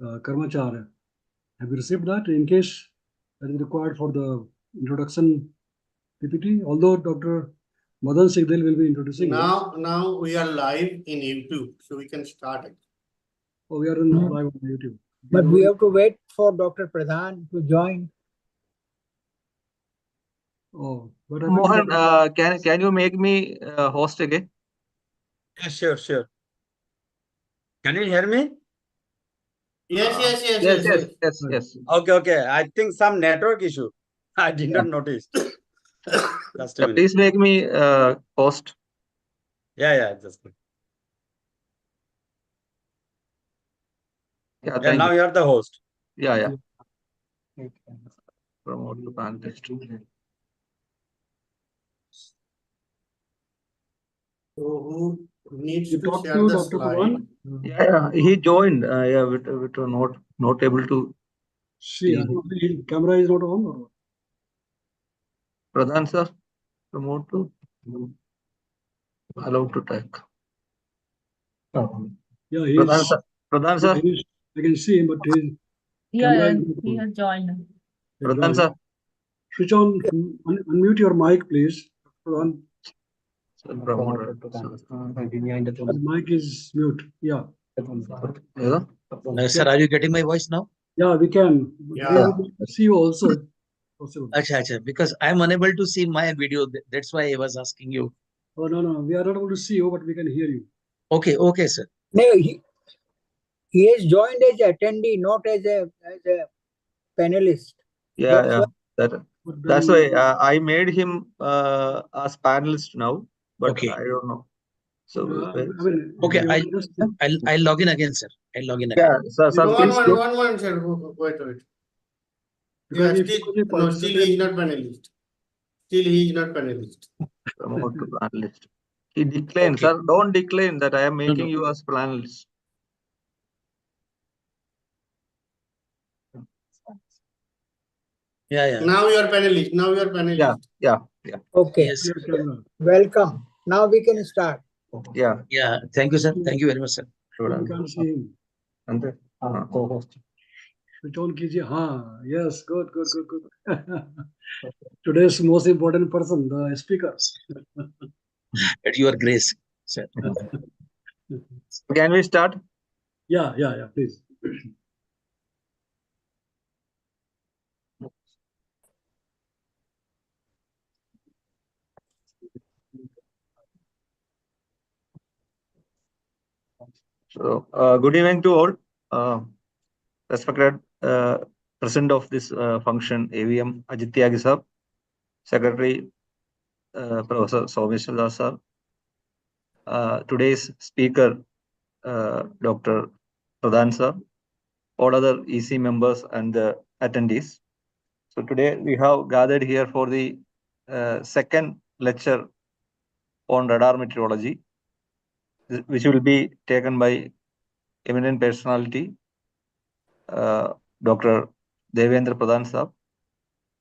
Karmachar. Have you received that in case that is required for the introduction PPT? Although Dr. Madan Sigdel will be introducing now we are live in YouTube, so we can start it. Oh, we are in live on YouTube. But we have to wait for Dr. Pradhan to join. Oh, what Mohan, can you make me host again? Yeah, sure. Can you hear me? Yes. Okay. I think some network issue. I did not notice. Just a minute. Please make me host. Yeah, just. Yeah, Yeah, now you are the host. Yeah. Promote to panelist. So who needs You to talk share to the Dr. slide? Pradhan? Yeah, he joined. Yeah, we were not able to See, the camera is not on. Or Pradhan sir, promote to allow to take. yeah, he is. Pradhan sir. I can see him, but his camera is he has joined. Pradhan sir. Switch on, unmute your mic, please. Pradhan. The mic is mute. Yeah. Sir, are you getting my voice now? Yeah, we can. Yeah. See you also. Possible. Achha, because I'm unable to see my video. That's why I was asking you. Oh, no. We are not able to see you, but we can hear you. Okay, sir. No, he has joined as attendee, not as a panelist. Yeah. That's why I made him as panelist now, but Okay. I don't know. So okay, I'll log in again, sir. I'll log in again. Yeah, sir. One moment, sir. Wait. Yeah, still he is not panelist. Promote to panelist. He declined, Okay. sir. Don't decline that I am making you as panelist. Yeah. Now you are panelist. Yeah. Okay. Yes. Welcome. Now we can start. Yeah. Thank you, sir. Thank you very much, sir. You can see him. Co-host. Switch on kijiye. Yes, good. Today's most important person, the speaker. At your grace, sir. Can we start? Yeah, please. So, good evening to all. Respected president of this function, AVM Ajit Tyagi sir, Secretary Professor Someshwar Das sir, today's speaker, Dr. Pradhan sir, all other EC members and the attendees. So today we have gathered here for the second lecture on radar meteorology, which will be taken by eminent personality, Dr. Devendra Pradhan sir.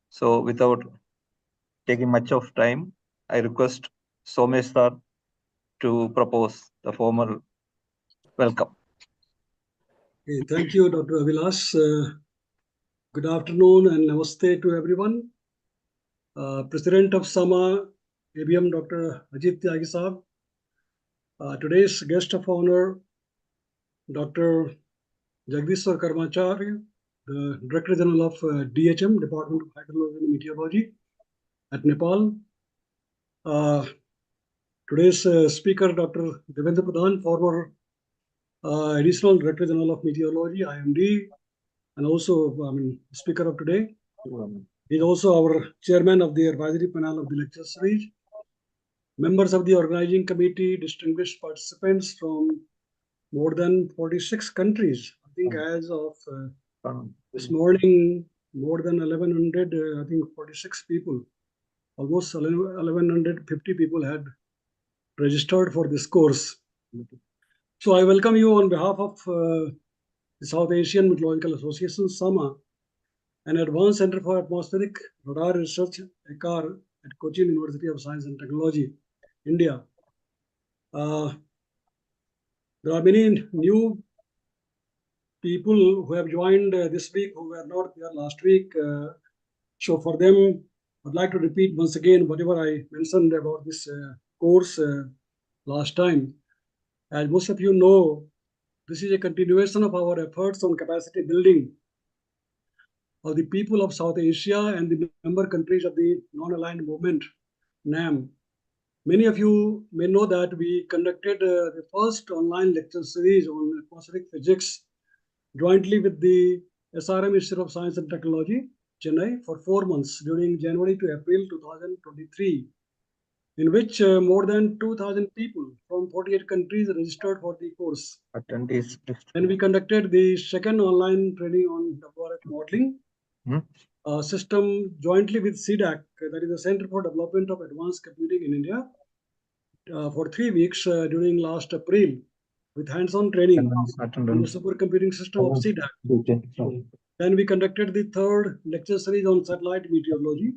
So without taking much of time, I request Somesh sir to propose the formal welcome. Okay, thank you, Dr. Avilash. Good afternoon and namaste to everyone. President of SAMA, ABM Dr. Ajit Tyagi Saab. Today's guest of honor, Dr. Jagdishwar Karmachar, the Director General of DHM, Department of Hydrology and Meteorology at Nepal. Today's speaker, Dr. Devendra Pradhan, former Additional Director General of Meteorology, IMD, and also, speaker of today. He's also our chairman of the advisory panel of the lecture series. Members of the organizing committee, distinguished participants from more than 46 countries. I think as of this morning, more than 1,100, 46 people, almost 1,150 people had registered for this course. So I welcome you on behalf of the South Asian Meteorological Association, SAMA, an advanced center for atmospheric radar research, ACARR, at Cochin University of Science and Technology, India. There are many new people who have joined this week who were not there last week. So for them, I'd like to repeat once again whatever I mentioned about this course last time. As most of you know, this is a continuation of our efforts on capacity building of the people of South Asia and the member countries of the Non-Aligned Movement, NAM. Many of you may know that we conducted the first online lecture series on atmospheric physics jointly with the SRM Institute of Science and Technology, Chennai, for 4 months during January to April 2023, in which more than 2,000 people from 48 countries registered for the course. Attendees. Then we conducted the second online training on WRF modeling system jointly with CDAC, that is the Center for Development of Advanced Computing in India, for 3 weeks during last April, with hands-on training on the supercomputing system of CDAC. Then we conducted the third lecture series on satellite meteorology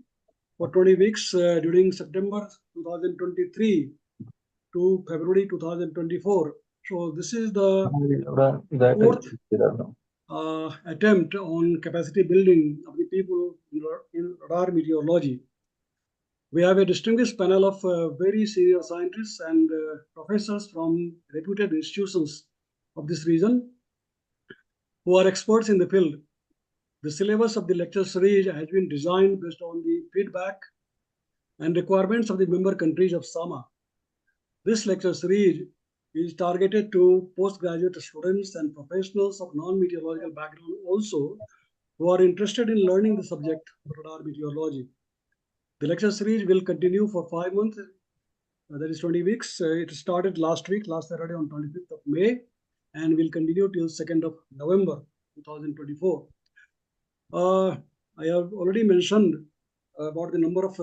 for 20 weeks during September 2023 to February 2024. So this is the fourth attempt on capacity building of the people in radar meteorology. We have a distinguished panel of very senior scientists and professors from reputed institutions of this region who are experts in the field. The syllabus of the lecture series has been designed based on the feedback and requirements of the member countries of SAMA. This lecture series is targeted to postgraduate students and professionals of non-meteorological background also who are interested in learning the subject of radar meteorology. The lecture series will continue for 5 months, that is 20 weeks. It started last Saturday on 25th of May, and will continue till 2nd of November 2024. I have already mentioned about the number of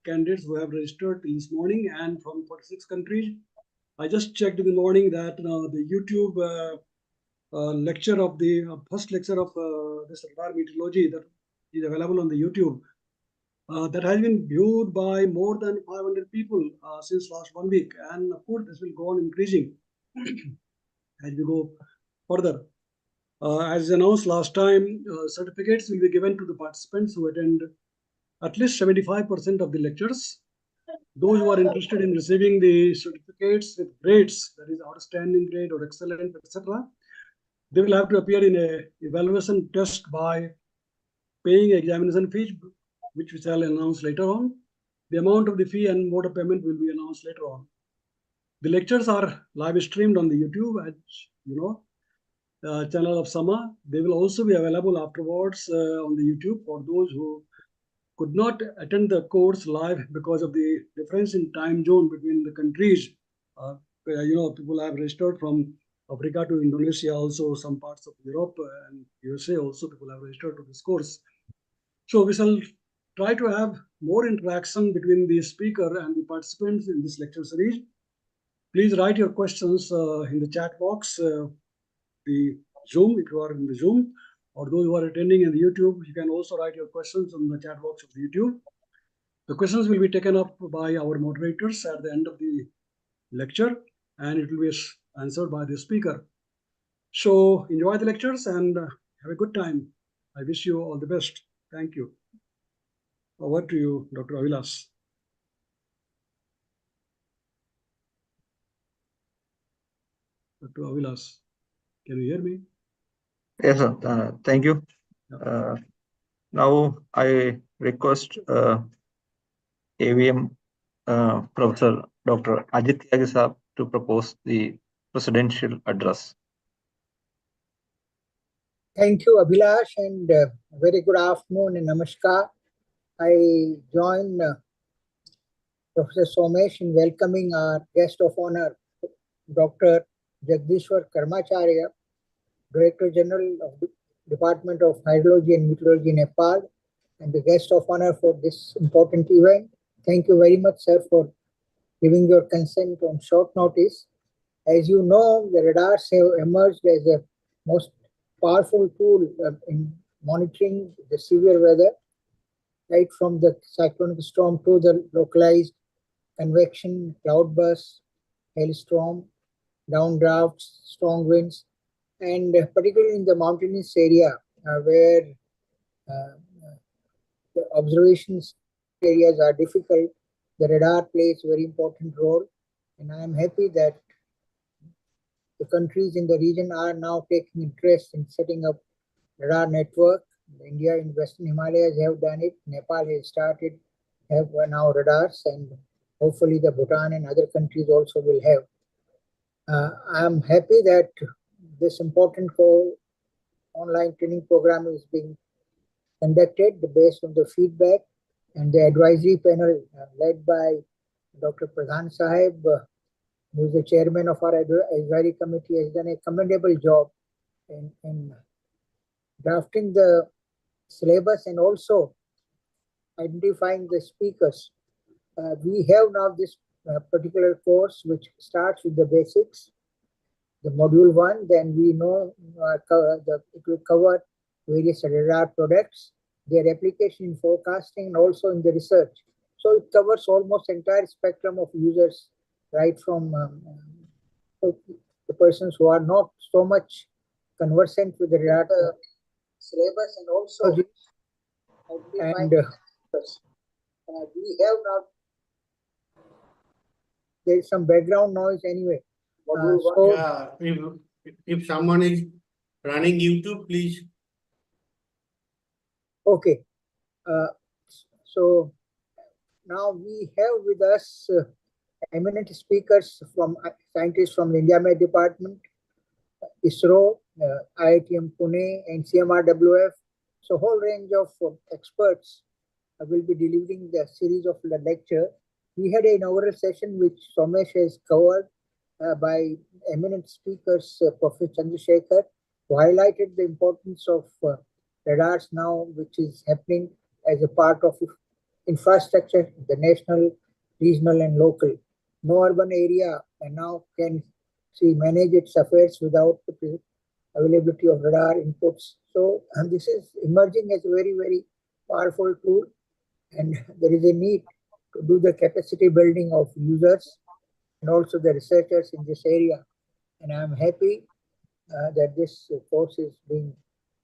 candidates who have registered this morning and from 46 countries. I just checked in the morning that the YouTube lecture of the first lecture of this radar meteorology that is available on the YouTube, that has been viewed by more than 500 people since last 1 week. And of course, this will go on increasing as we go further. As announced last time, certificates will be given to the participants who attend at least 75% of the lectures. Those who are interested in receiving the certificates with grades, that is outstanding grade or excellent, etc., they will have to appear in a evaluation test by paying examination fees, which we shall announce later on. The amount of the fee and mode of payment will be announced later on. The lectures are live streamed on the YouTube, as you know, channel of SAMA. They will also be available afterwards on the YouTube for those who could not attend the course live because of the difference in time zone between the countries. People have registered from Africa to Indonesia, also some parts of Europe and USA also people have registered to this course. So we shall try to have more interaction between the speaker and the participants in this lecture series. Please write your questions in the chat box, the Zoom, if you are in the Zoom, or those who are attending in the YouTube, you can also write your questions on the chat box of the YouTube. The questions will be taken up by our moderators at the end of the lecture, and it will be answered by the speaker. So enjoy the lectures and have a good time. I wish you all the best. Thank you. Over to you, Dr. Avilas. Dr. Avilas, can you hear me? Yes, sir. Thank you. Now I request AVM Professor Dr. Ajit Tyagi to propose the presidential address. Thank you, Abhilash, and very good afternoon and namaskar. I join Professor Somesh in welcoming our guest of honor, Dr. Jagdishwar Karmacharya, Director General of the Department of Hydrology and Meteorology, Nepal, and the guest of honor for this important event. Thank you very much, sir, for giving your consent on short notice. As you know, the radars have emerged as a most powerful tool in monitoring the severe weather, right from the cyclonic storm to the localized convection, cloudburst, hailstorm, downdrafts, strong winds. and particularly in the mountainous area where the observations areas are difficult, the radar plays a very important role. And I am happy that the countries in the region are now taking interest in setting up radar network. India in Western Himalayas have done it. Nepal has started, have now radars, and hopefully the Bhutan and other countries also will have. I am happy that this important online training program is being conducted based on the feedback, and the advisory panel led by Dr. Pradhan Sahib, who is the chairman of our advisory committee, has done a commendable job in drafting the syllabus and also identifying the speakers. We have now this particular course which starts with the basics, the module 1, then we know it will cover various radar products, their application in forecasting and also in the research. So it covers almost entire spectrum of users, right from the persons who are not so much conversant with the radar syllabus and also and we have now, there is some background noise anyway. So Yeah, if someone is running YouTube, please. okay. So now we have with us eminent speakers from scientists from the India Met Department, ISRO, IITM Pune, and CMRWF. So whole range of experts will be delivering the series of the lecture. We had an inaugural session which Somesh has covered by eminent speakers, Professor Chandrasekhar, who highlighted the importance of radars now, which is happening as a part of infrastructure, the national, regional, and local. No urban area now can manage its affairs without the availability of radar inputs. So this is emerging as a very, very powerful tool, and there is a need to do the capacity building of users and also the researchers in this area. And I'm happy that this course is being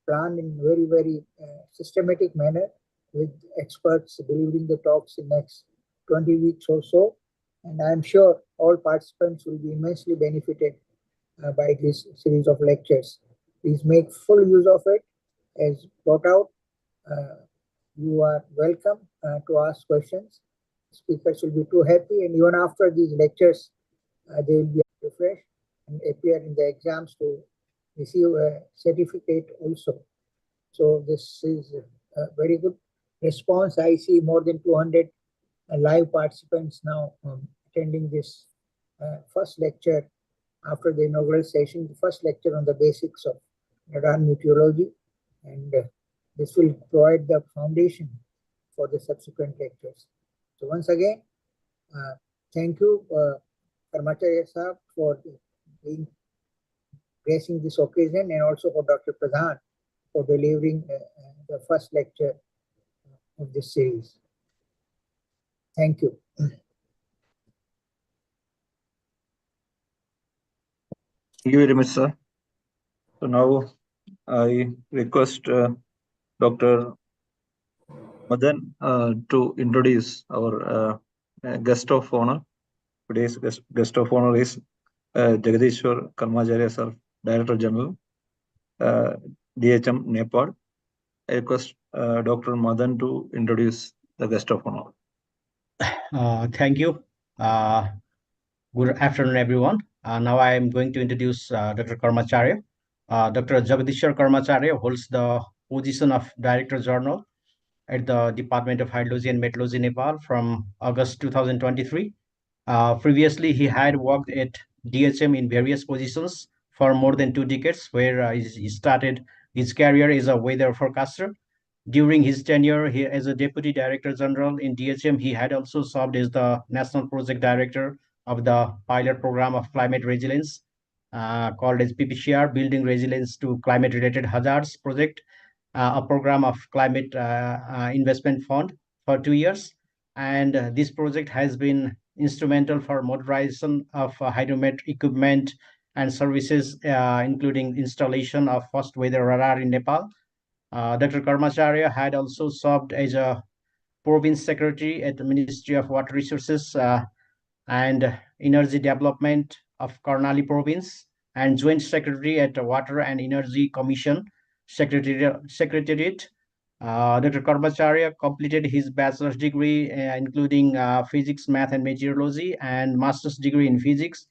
planned in very, very systematic manner with experts delivering the talks in next 20 weeks or so. And I'm sure all participants will be immensely benefited by this series of lectures. Please make full use of it. As brought out, you are welcome to ask questions. Speakers will be too happy, and even after these lectures, they will be refreshed and appear in the exams to receive a certificate also. So this is a very good response. I see more than 200 live participants now attending this first lecture after the inaugural session, the first lecture on the basics of radar meteorology, and this will provide the foundation for the subsequent lectures. So once again, thank you, Karmacharya Sahab, for gracing this occasion, and also for Dr. Pradhan for delivering the first lecture of this series. Thank you. Thank you very much, sir. So now I request Dr. Madan to introduce our guest of honor. Today's guest of honor is Jagadishwar Karmacharya, sir, Director General, DHM, Nepal. I request Dr. Madan to introduce the guest of honor. Thank you. Good afternoon, everyone. Now I am going to introduce Dr. Karmacharya. Dr. Jagadishwar Karmacharya holds the position of Director General at the Department of Hydrology and Meteorology, Nepal from August 2023. Previously, he had worked at DHM in various positions for more than 2 decades, where he started his career as a weather forecaster. During his tenure as a Deputy Director General in DHM, he had also served as the National Project Director of the pilot program of climate resilience, called as PPCR, Building Resilience to Climate-Related Hazards Project, a program of climate investment fund for 2 years. And this project has been instrumental for modernization of hydromet equipment and services, including installation of first weather radar in Nepal. Dr. Karmacharya had also served as a province secretary at the Ministry of Water Resources and Energy Development of Karnali Province, and joint secretary at the Water and Energy Commission Secretariat. Dr. Karmacharya completed his bachelor's degree, including physics, math, and meteorology, and master's degree in physics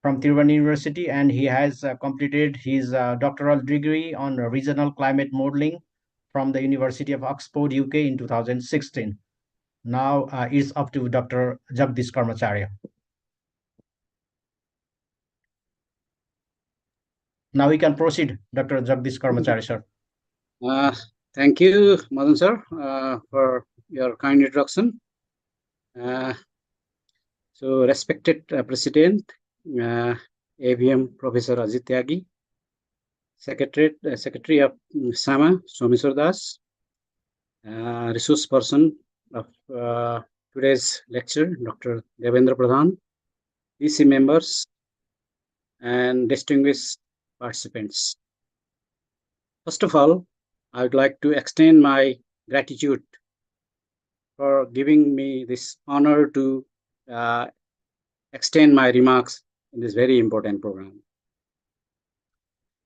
from Tiruvani University, and he has completed his doctoral degree on regional climate modeling from the University of Oxford, UK in 2016. Now it's up to Dr. Jagdish Karmacharya. Now we can proceed, Dr. Jagdish Karmacharya, sir. Thank you, Madan sir, for your kind introduction. So, respected President, ADGM Professor Ajit Tyagi, Secretary of SAMA, Someshwar Das, resource person of today's lecture, Dr. Devendra Pradhan, EC members, and distinguished participants. First of all, I would like to extend my gratitude for giving me this honor to extend my remarks in this very important program.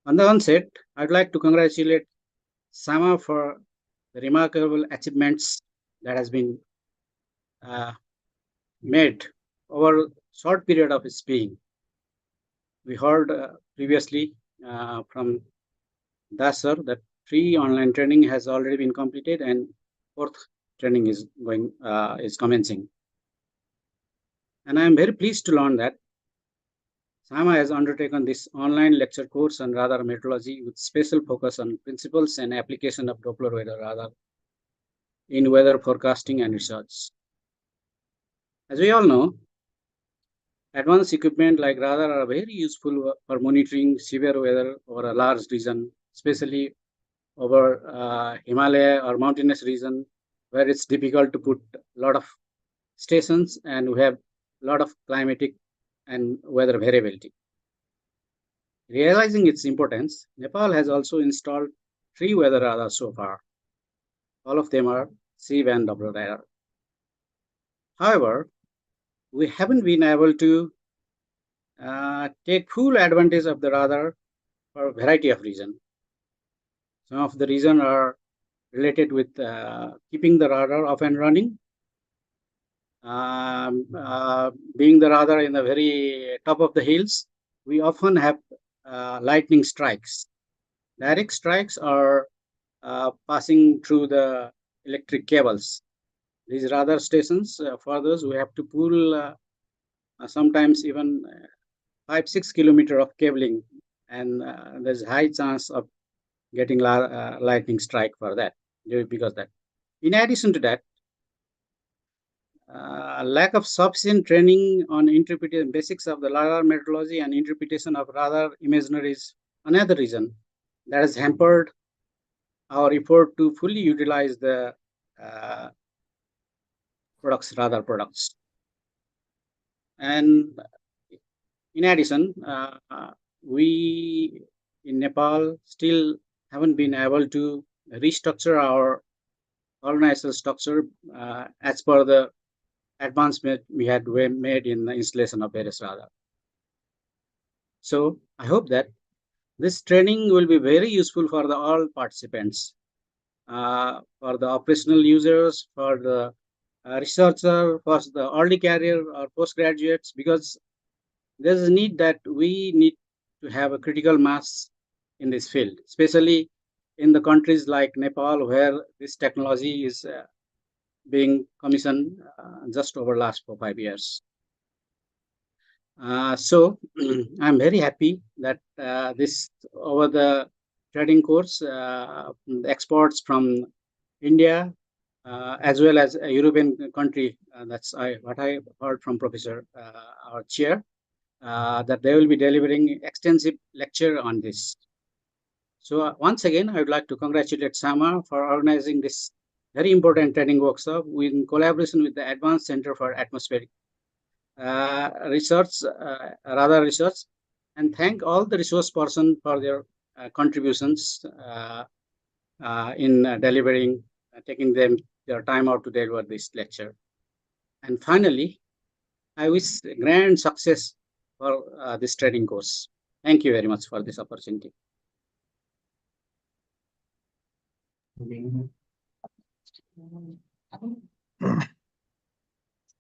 On the onset, I'd like to congratulate SAMA for the remarkable achievements that has been made over a short period of its being. We heard previously from Das sir that 3 online training has already been completed and 4th training is commencing. And I am very pleased to learn that SAMA has undertaken this online lecture course on radar meteorology with special focus on principles and application of Doppler weather radar in weather forecasting and research. As we all know, advanced equipment like radar are very useful for monitoring severe weather over a large region, especially over Himalaya or mountainous region where it's difficult to put a lot of stations and we have a lot of climatic and weather variability. Realizing its importance, Nepal has also installed 3 weather radars so far. All of them are C-band Doppler radar. However, we haven't been able to take full advantage of the radar for a variety of reasons. Some of the reasons are related with keeping the radar up and running. Being the radar in the very top of the hills, we often have lightning strikes. Direct strikes are passing through the electric cables. These radar stations, for those, we have to pull sometimes even 5-6 kilometers of cabling, and there's a high chance of getting lightning strike for that, because of that. In addition to that, lack of sufficient training on interpretation basics of the radar meteorology and interpretation of radar imagery is another reason that has hampered our effort to fully utilize the radar products. And in addition, we in Nepal still haven't been able to restructure our organizational structure as per the advancement we had made in the installation of various radar. So I hope that this training will be very useful for all participants, for the operational users, for the researcher, for the early career or postgraduates, because there's a need that we need to have a critical mass in this field, especially in the countries like Nepal, where this technology is being commissioned just over the last 4-5 years. So I'm very happy that this over the training course, the experts from India as well as a European country, that's what I heard from Professor, our chair, that they will be delivering extensive lecture on this. So once again, I would like to congratulate SAMA for organizing this very important training workshop in collaboration with the Advanced Center for Atmospheric Research, Radar Research, and thank all the resource person for their contributions in delivering, taking them their time out to deliver this lecture. And finally, I wish grand success for this training course. Thank you very much for this opportunity.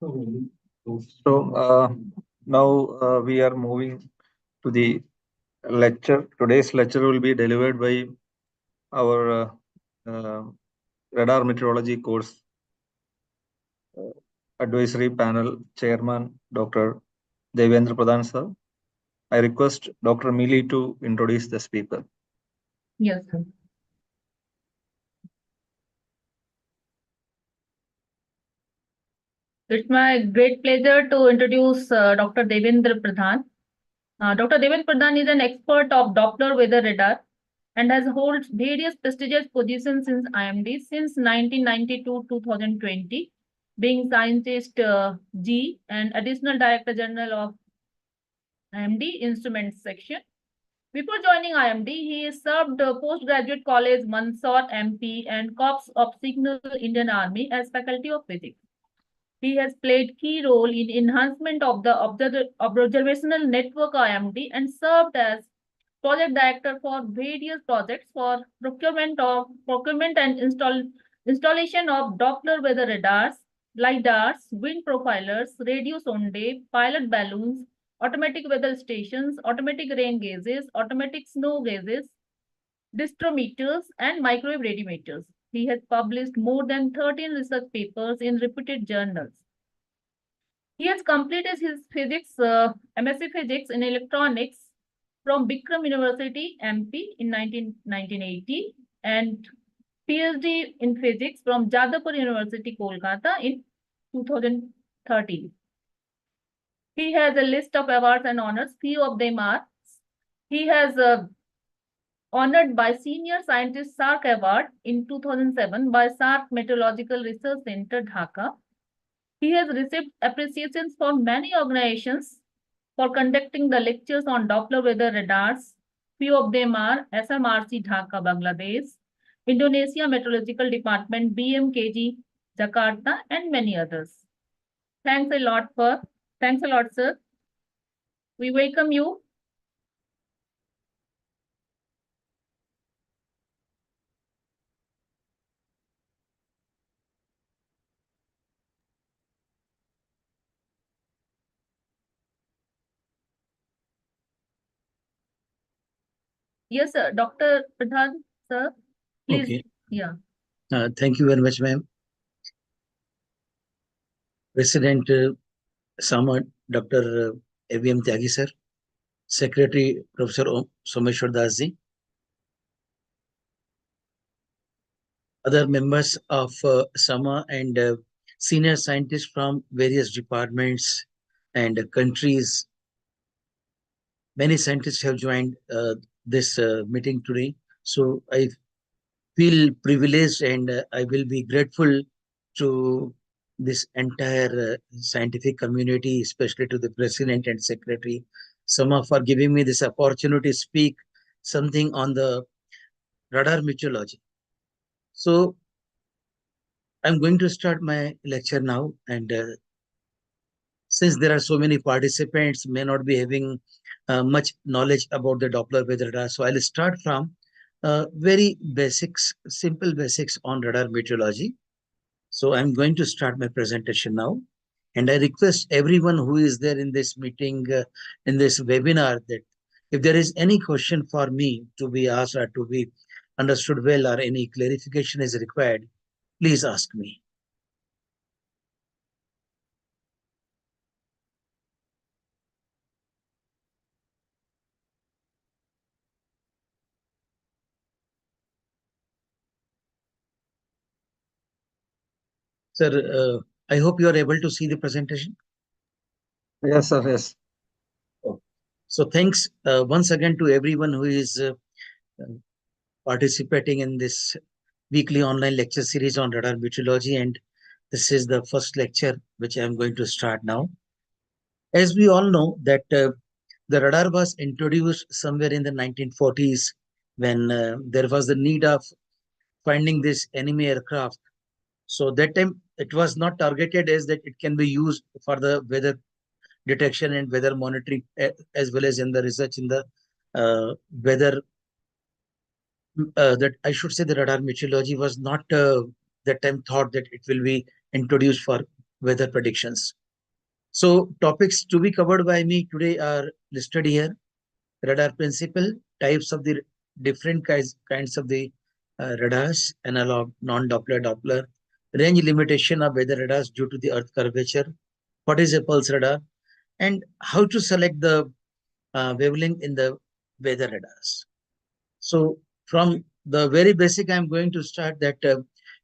So now we are moving to the lecture. Today's lecture will be delivered by our radar meteorology course advisory panel chairman, Dr. Devendra Pradhan sir. I request Dr. Mealy to introduce the speaker. Yes, sir. It's my great pleasure to introduce Dr. Devendra Pradhan. Dr. Devendra Pradhan is an expert of Doppler weather radar and has held various prestigious positions in IMD since 1992-2020, being Scientist G and Additional Director General of IMD Instruments Section. Before joining IMD, he served postgraduate college Mandsaur MP and Corps of Signal Indian Army as faculty of physics. He has played key role in enhancement of the observational network IMD and served as project director for various projects for procurement and installation of Doppler weather radars, lidars, wind profilers, radio sonde, pilot balloons, automatic weather stations, automatic rain gauges, automatic snow gauges, distrometers, and microwave radiometers. He has published more than 13 research papers in reputed journals. He has completed his physics, MSc Physics in Electronics from Bikram University, MP in 1980 and PhD in Physics from Jadavpur University, Kolkata in 2013. He has a list of awards and honors. Few of them are, he has honored by Senior Scientist SARC Award in 2007 by SARC Meteorological Research Center, Dhaka. He has received appreciations from many organizations for conducting the lectures on Doppler weather radars. Few of them are SMRC Dhaka, Bangladesh, Indonesia Meteorological Department, BMKG, Jakarta, and many others. Thanks a lot, sir. We welcome you. Yes, sir. Dr. Pradhan, sir, please. Okay. Yeah. Thank you very much, ma'am. President Sama, Dr. AVM Tyagi, sir. Secretary, Professor Someshwar Das ji. Other members of Sama and senior scientists from various departments and countries. Many scientists have joined this meeting today. So I feel privileged and I will be grateful to this entire scientific community, especially to the president and secretary, Sama, for giving me this opportunity to speak something on the radar meteorology. So I'm going to start my lecture now, and since there are so many participants may not be having much knowledge about the Doppler weather radar, so I'll start from very basics, simple basics on radar meteorology. So I'm going to start my presentation now. And I request everyone who is there in this meeting, in this webinar, that if there is any question for me to be asked or to be understood well or any clarification is required, please ask me. Sir, I hope you are able to see the presentation. Yes, sir. Yes. So thanks once again to everyone who is participating in this weekly online lecture series on radar meteorology. And this is the first lecture which I am going to start now. As we all know that The radar was introduced somewhere in the 1940s when there was the need of finding this enemy aircraft. So that time it was not targeted as that it can be used for the weather detection and weather monitoring, as well as in the research in the weather. That I should say the radar meteorology was not that time thought that it will be introduced for weather predictions. So topics to be covered by me today are listed here: radar principle, types of the different kinds of the radars, analog, non-Doppler, Doppler, range limitation of weather radars due to the earth curvature, what is a pulse radar, and how to select the wavelength in the weather radars. So from the very basic, I'm going to start that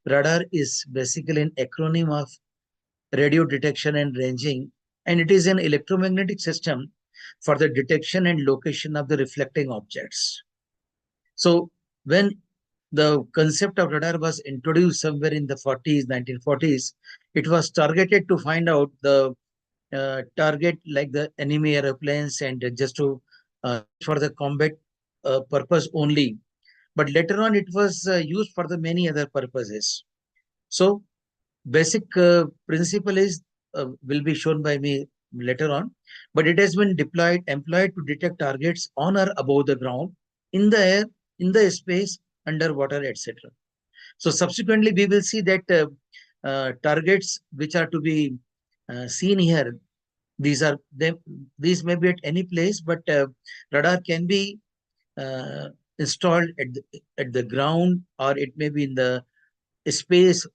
radar is basically an acronym of radio detection and ranging, and it is an electromagnetic system for the detection and location of the reflecting objects. So when the concept of radar was introduced somewhere in the 1940s, it was targeted to find out the target like the enemy airplanes and just to for the combat purpose only. But later on, it was used for the many other purposes. So basic principle is will be shown by me later on, but it has been employed to detect targets on or above the ground, in the air, in the space, underwater, etc. So subsequently, we will see that targets which are to be seen here, these may be at any place, but radar can be installed at the ground, or it may be in the space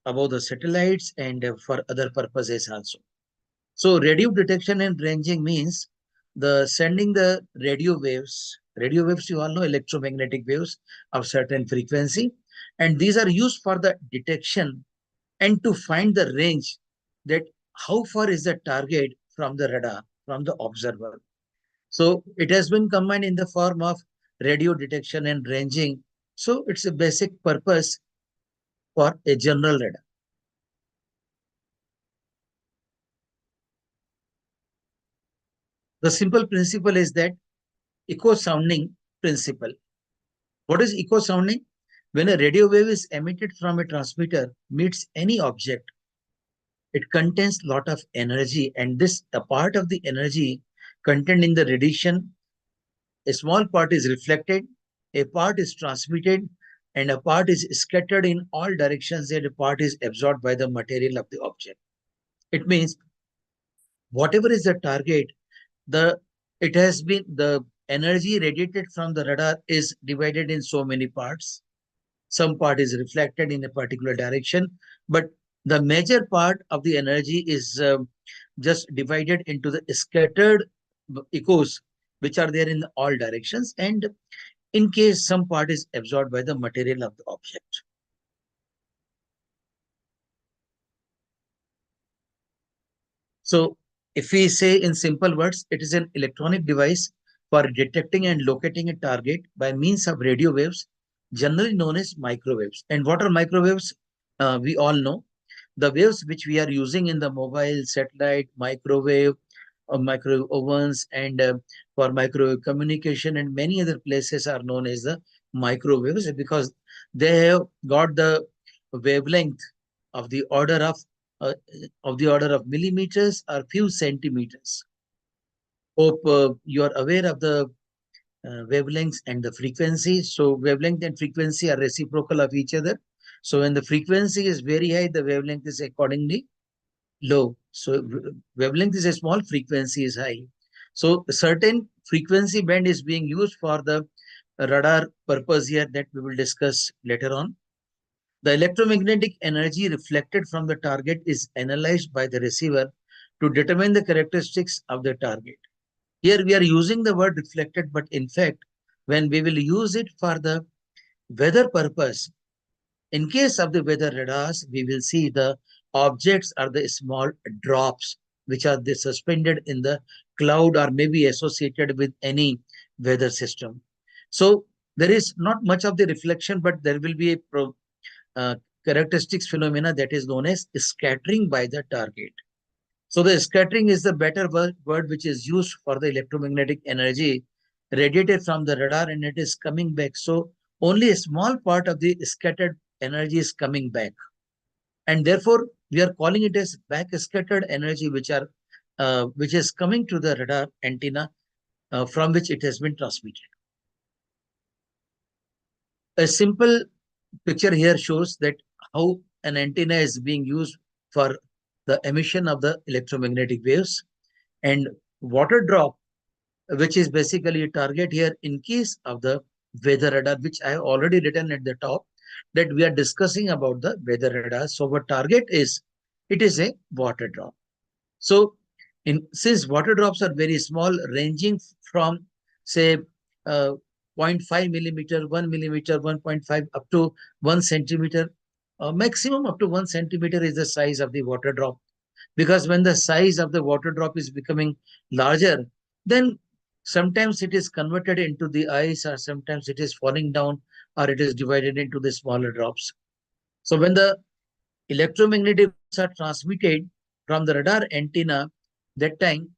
above the satellites and for other purposes also. So radio detection and ranging means the sending the radio waves. Radio waves, you all know, electromagnetic waves of certain frequency, and these are used for the detection and to find the range, that how far is the target from the radar, from the observer. So it has been combined in the form of radio detection and ranging. So it's a basic purpose for a general radar. The simple principle is that echo sounding principle. What is echo sounding? When a radio wave is emitted from a transmitter meets any object, it contains a lot of energy, and this a part of the energy contained in the radiation, a small part is reflected, a part is transmitted, and a part is scattered in all directions, and a part is absorbed by the material of the object. It means whatever is the target, the energy radiated from the radar is divided in so many parts. Some part is reflected in a particular direction, but the major part of the energy is just divided into the scattered echoes, which are there in all directions, and in case some part is absorbed by the material of the object. So if we say in simple words, it is an electronic device for detecting and locating a target by means of radio waves, generally known as microwaves. And what are microwaves? We all know. The waves which we are using in the mobile, satellite, microwave, microwave ovens, and for microwave communication and many other places are known as the microwaves, because they have got the wavelength of the order of millimeters or few centimeters. Hope you are aware of the wavelengths and the frequency. So wavelength and frequency are reciprocal of each other. So when the frequency is very high, the wavelength is accordingly low. So wavelength is a small, frequency is high. So a certain frequency band is being used for the radar purpose here that we will discuss later on. The electromagnetic energy reflected from the target is analyzed by the receiver to determine the characteristics of the target. Here we are using the word reflected, but in fact, when we will use it for the weather purpose, in case of the weather radars, we will see the objects are the small drops which are suspended in the cloud or maybe associated with any weather system. So there is not much of the reflection, but there will be a characteristics phenomena that is known as scattering by the target. So the scattering is the better word which is used for the electromagnetic energy radiated from the radar, and it is coming back. So only a small part of the scattered energy is coming back. And therefore, we are calling it as back scattered energy, which is coming to the radar antenna from which it has been transmitted. A simple picture here shows that how an antenna is being used for the emission of the electromagnetic waves, and water drop, which is basically a target here in case of the weather radar, which I have already written at the top, that we are discussing about the weather radar. So our target is, it is a water drop. So since water drops are very small, ranging from say 0.5 millimeter, 1 millimeter, 1.5 up to 1 centimeter, maximum up to 1 centimeter is the size of the water drop. Because when the size of the water drop is becoming larger, then sometimes it is converted into the ice, or sometimes it is falling down, or it is divided into the smaller drops. So when the electromagnetic waves are transmitted from the radar antenna, that time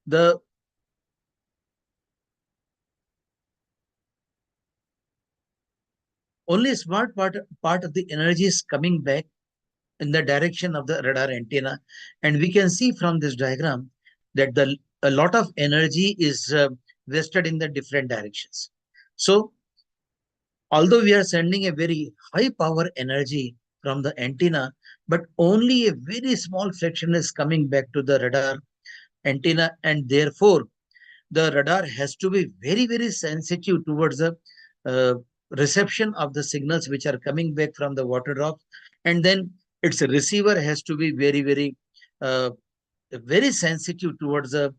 the only smart part of the energy is coming back in the direction of the radar antenna. And we can see from this diagram that a lot of energy is wasted in the different directions. So although we are sending a very high power energy from the antenna, but only a very small fraction is coming back to the radar antenna, and therefore the radar has to be very, very sensitive towards the reception of the signals which are coming back from the water drops. And then its receiver has to be very, very sensitive towards the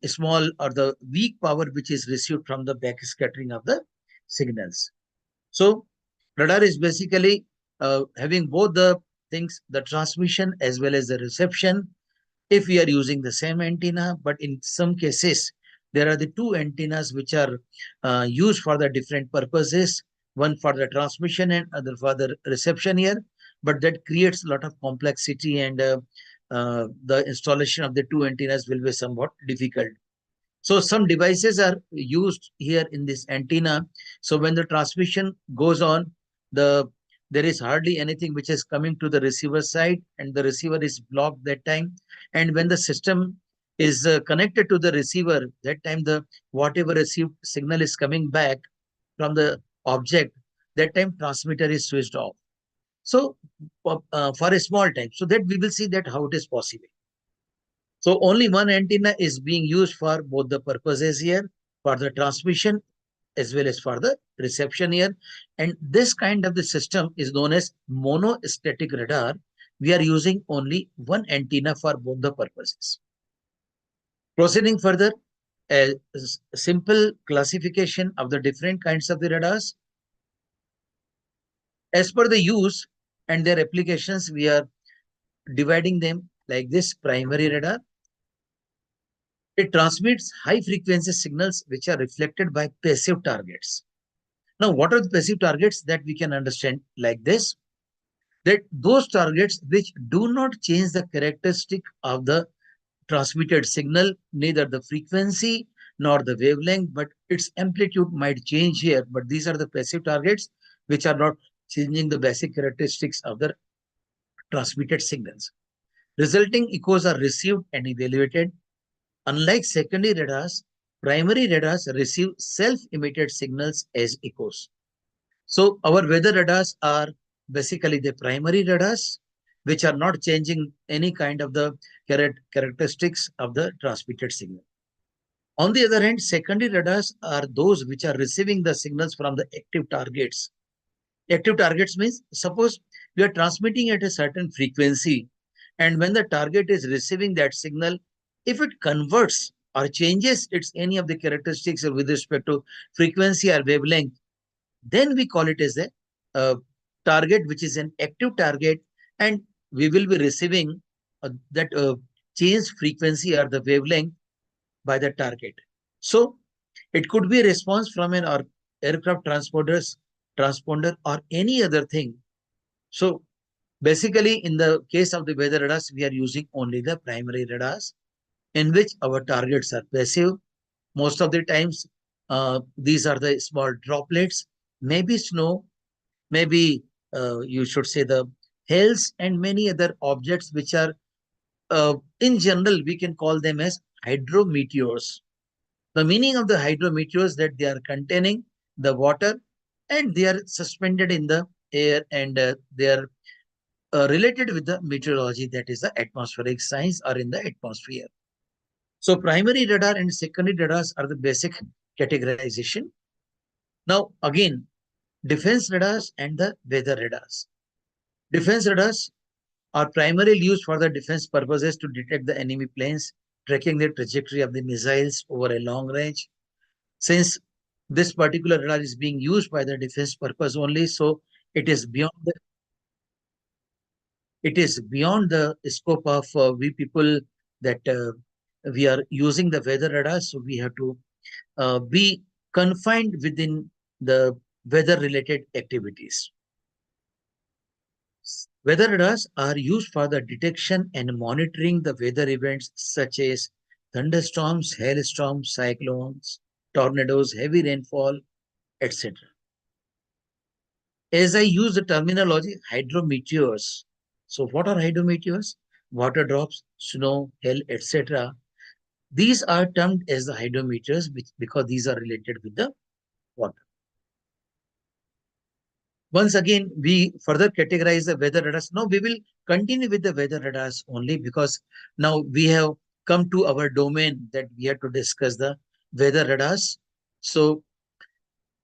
small or the weak power which is received from the back scattering of the signals. So radar is basically having both the things, the transmission as well as the reception, if we are using the same antenna. But in some cases, there are the two antennas which are used for the different purposes, one for the transmission and other for the reception here. But that creates a lot of complexity, and the installation of the two antennas will be somewhat difficult. So some devices are used here in this antenna. So when the transmission goes on, there is hardly anything which is coming to the receiver side, and the receiver is blocked that time. And when the system is connected to the receiver, that time the whatever received signal is coming back from the object, that time transmitter is switched off. So for a small time, so that we will see that how it is possible. So only one antenna is being used for both the purposes here, for the transmission as well as for the reception here. And this kind of the system is known as monostatic radar. We are using only one antenna for both the purposes. Proceeding further, a simple classification of the different kinds of the radars. As per the use and their applications, we are dividing them like this. Primary radar. It transmits high frequency signals which are reflected by passive targets. Now, what are the passive targets that we can understand like this? That those targets which do not change the characteristic of the transmitted signal, neither the frequency nor the wavelength, but its amplitude might change here. But these are the passive targets which are not changing the basic characteristics of the transmitted signals. Resulting echoes are received and evaluated. Unlike secondary radars, primary radars receive self-emitted signals as echoes. So our weather radars are basically the primary radars, which are not changing any kind of the characteristics of the transmitted signal. On the other hand, secondary radars are those which are receiving the signals from the active targets. Active targets means, suppose we are transmitting at a certain frequency, and when the target is receiving that signal, if it converts or changes its any of the characteristics with respect to frequency or wavelength, then we call it as a target which is an active target, and we will be receiving that changed frequency or the wavelength by the target. So it could be a response from an aircraft transporters transponder, or any other thing. So basically, in the case of the weather radars, we are using only the primary radars in which our targets are passive. Most of the times, these are the small droplets, maybe snow, maybe you should say the hails, and many other objects which are, in general, we can call them as hydrometeors. The meaning of the hydrometeors that they are containing the water and they are suspended in the air, and they are related with the meteorology, that is the atmospheric science, or in the atmosphere. So primary radar and secondary radars are the basic categorization. Now again, defense radars and the weather radars. Defense radars are primarily used for the defense purposes to detect the enemy planes, tracking the trajectory of the missiles over a long range. Since this particular radar is being used by the defense purpose only, so it is beyond the scope of we people that we are using the weather radar. So we have to be confined within the weather related activities. Weather radars are used for the detection and monitoring the weather events such as thunderstorms, hailstorms, cyclones, tornadoes, heavy rainfall, etc. As I use the terminology hydrometeors. So what are hydrometeors? Water drops, snow, hail, etc. These are termed as the hydrometeors because these are related with the water. Once again, we further categorize the weather radars. Now we will continue with the weather radars only because now we have come to our domain that we have to discuss the weather radars. So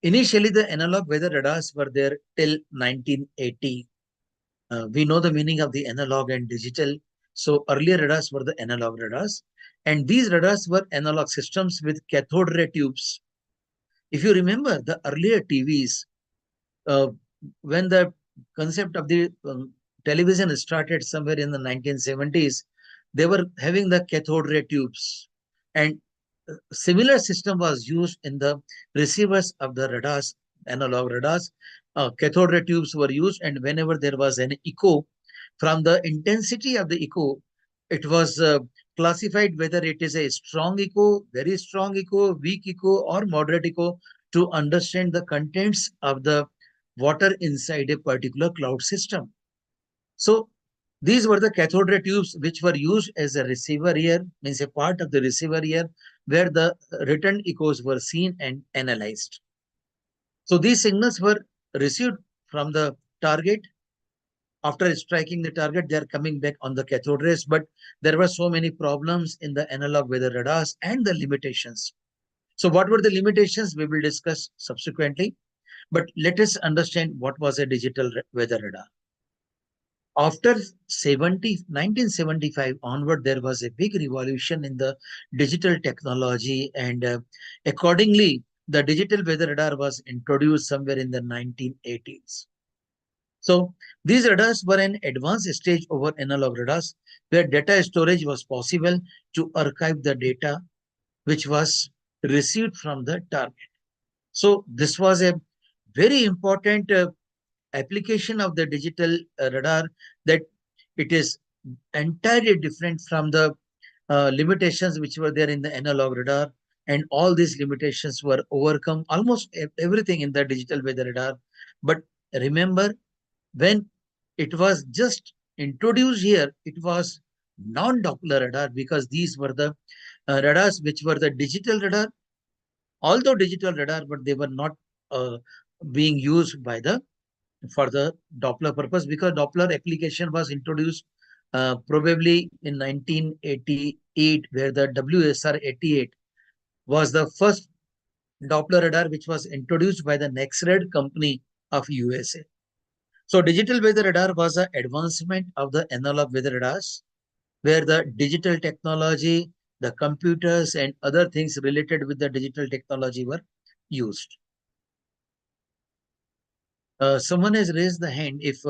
initially the analog weather radars were there till 1980. We know the meaning of the analog and digital. So earlier radars were the analog radars, and these radars were analog systems with cathode ray tubes. If you remember the earlier TVs, when the concept of the television started somewhere in the 1970s, they were having the cathode ray tubes, and similar system was used in the receivers of the radars, analog radars. Cathode ray tubes were used, and whenever there was an echo, from the intensity of the echo, it was classified whether it is a strong echo, very strong echo, weak echo, or moderate echo to understand the contents of the water inside a particular cloud system. So these were the cathode ray tubes which were used as a receiver ear, means a part of the receiver ear where the return echoes were seen and analyzed. So these signals were received from the target. After striking the target, they are coming back on the cathode rays, but there were so many problems in the analog weather radars and the limitations. So what were the limitations? We will discuss subsequently, but let us understand what was a digital weather radar. After 1975 onward, there was a big revolution in the digital technology, and accordingly, the digital weather radar was introduced somewhere in the 1980s. So these radars were an advanced stage over analog radars where data storage was possible to archive the data which was received from the target. So this was a very important application of the digital radar, that it is entirely different from the limitations which were there in the analog radar, and all these limitations were overcome, almost everything in the digital weather radar. But remember, when it was just introduced here, it was non-Doppler radar because these were the radars which were the digital radar, although digital radar, but they were not being used by for the Doppler purpose, because Doppler application was introduced probably in 1988, where the WSR-88 was the first Doppler radar which was introduced by the Nexred company of USA. So digital weather radar was an advancement of the analog weather radars, where the digital technology, the computers, and other things related with the digital technology were used. Someone has raised the hand. If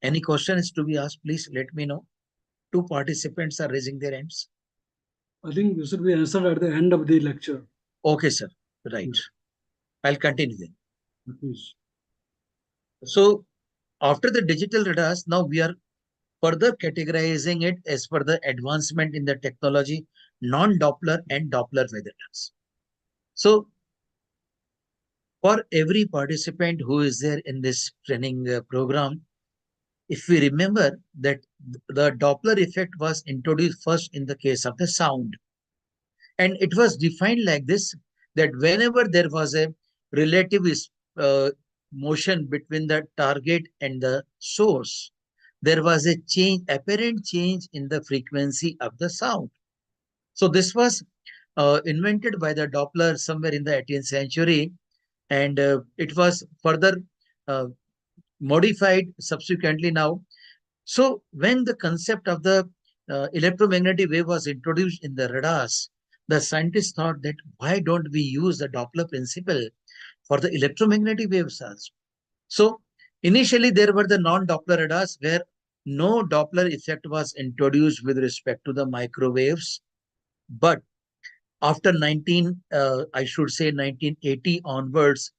any question is to be asked, please let me know. Two participants are raising their hands. I think this will be answered at the end of the lecture. Okay, sir. Right. Yes. I'll continue then. Please. So after the digital radars, now we are further categorizing it as per the advancement in the technology, non-Doppler and Doppler weather radars. So for every participant who is there in this training program, if we remember that the Doppler effect was introduced first in the case of the sound. And it was defined like this, that whenever there was a relative uh, motion between the target and the source, there was a change, apparent change in the frequency of the sound. So this was invented by the Doppler somewhere in the 18th century, and it was further uh, modified subsequently now. So when the concept of the electromagnetic wave was introduced in the radars, the scientists thought that why don't we use the Doppler principle for the electromagnetic waves also? So initially there were the non-Doppler radars where no Doppler effect was introduced with respect to the microwaves. But after I should say 1980 onwards,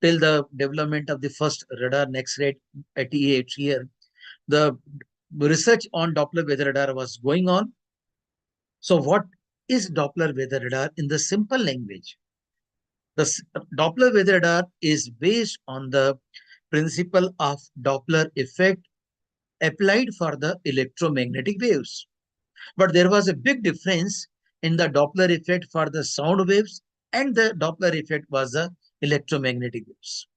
till the development of the first radar next rate at EH here, the research on Doppler weather radar was going on. So what is Doppler weather radar in the simple language? The Doppler weather radar is based on the principle of Doppler effect applied for the electromagnetic waves. But there was a big difference in the Doppler effect for the sound waves, and the Doppler effect was the electromagnetic waves.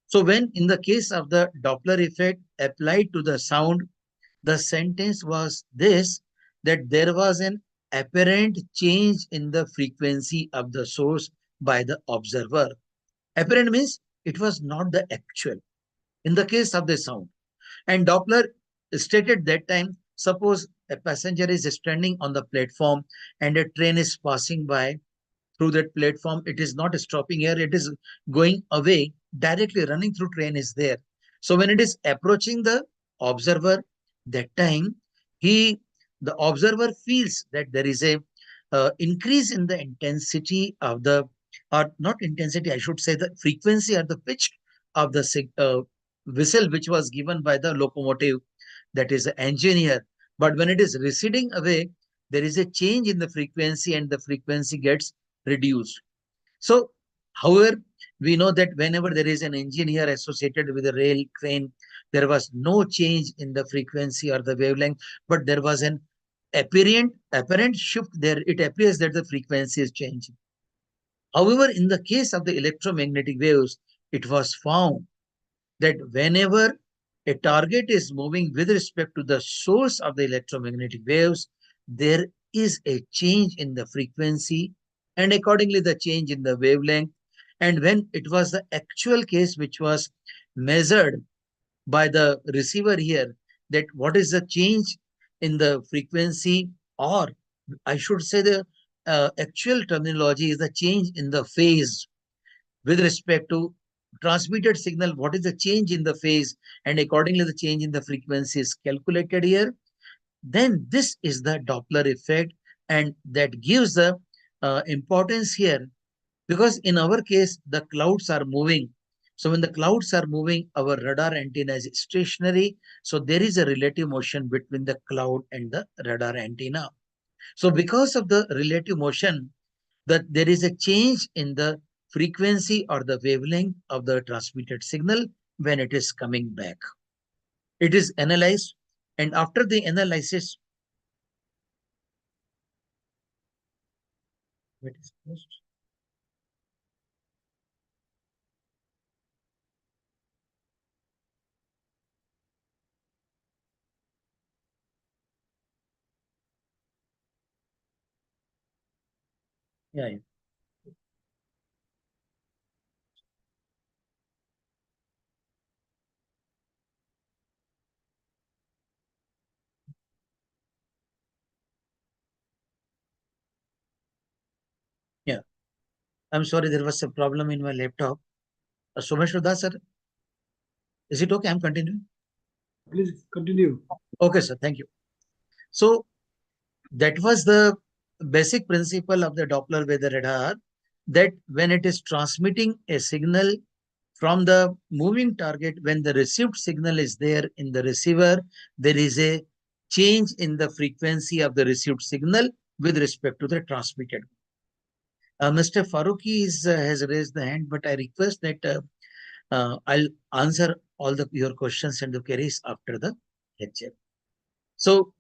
So when in the case of the Doppler effect applied to the sound, the sentence was this, that there was an apparent change in the frequency of the source by the observer. Apparent means it was not the actual in the case of the sound. And Doppler stated that time, suppose a passenger is standing on the platform and a train is passing by through that platform. It is not stopping here, it is going away, directly running through train is there. So when it is approaching the observer, that time the observer feels that there is a increase in the intensity of the, or not intensity, I should say the frequency or the pitch of the whistle which was given by the locomotive, that is the engineer. But when it is receding away, there is a change in the frequency and the frequency gets reduced. So, however, we know that whenever there is an engineer associated with a rail train, there was no change in the frequency or the wavelength, but there was an apparent shift there. It appears that the frequency is changing. However, in the case of the electromagnetic waves, it was found that whenever a target is moving with respect to the source of the electromagnetic waves, there is a change in the frequency and accordingly the change in the wavelength. And when it was the actual case which was measured by the receiver here, that what is the change in the frequency, or I should say the actual terminology is the change in the phase with respect to transmitted signal, what is the change in the phase, and accordingly the change in the frequency is calculated here. Then this is the Doppler effect, and that gives the importance here, because in our case the clouds are moving. So when the clouds are moving, our radar antenna is stationary, so there is a relative motion between the cloud and the radar antenna. So because of the relative motion, that there is a change in the frequency or the wavelength of the transmitted signal when it is coming back. It is analyzed, and after the analysis, what is post? Yeah. Yeah. I'm sorry, there was a problem in my laptop. Somesh Das, sir, is it okay? I'm continuing. Please continue. Okay, sir. Thank you. So that was the basic principle of the Doppler weather radar, that when it is transmitting a signal from the moving target, when the received signal is there in the receiver, there is a change in the frequency of the received signal with respect to the transmitted. Mr. Faruqi has raised the hand, but I request that I'll answer all your questions and the queries after the lecture. So,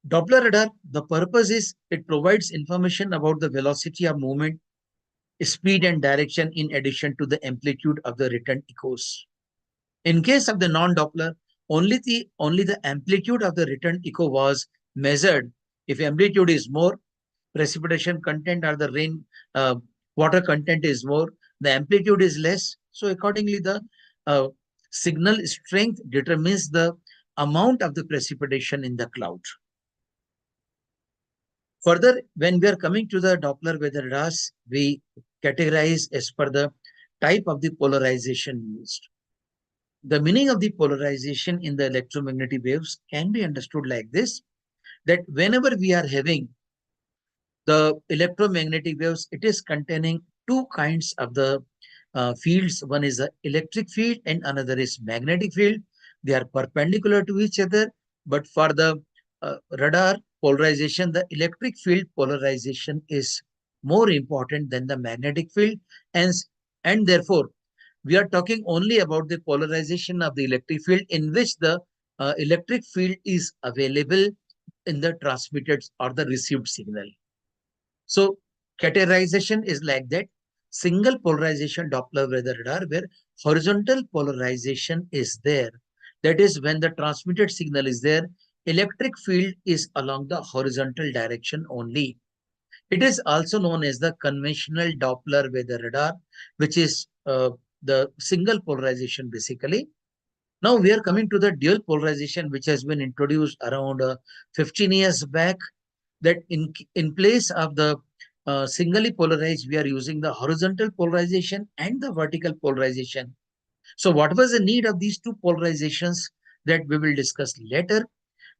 Doppler radar, the purpose is it provides information about the velocity of movement, speed and direction in addition to the amplitude of the return echoes. In case of the non-Doppler, only the amplitude of the return echo was measured. If amplitude is more, precipitation content or the rain water content is more, the amplitude is less. So accordingly, the signal strength determines the amount of the precipitation in the cloud. Further, when we are coming to the Doppler weather radars, we categorize as per the type of the polarization used. The meaning of the polarization in the electromagnetic waves can be understood like this, that whenever we are having the electromagnetic waves, it is containing two kinds of the fields. One is the electric field and another is magnetic field. They are perpendicular to each other, but for the radar polarization, the electric field polarization is more important than the magnetic field, and therefore we are talking only about the polarization of the electric field in which the electric field is available in the transmitted or the received signal. So categorization is like that. Single polarization Doppler weather radar where horizontal polarization is there. That is when the transmitted signal is there, electric field is along the horizontal direction only. It is also known as the conventional Doppler weather radar, which is the single polarization basically. Now we are coming to the dual polarization, which has been introduced around 15 years back, that in place of the singly polarized, we are using the horizontal polarization and the vertical polarization. So what was the need of these two polarizations that we will discuss later?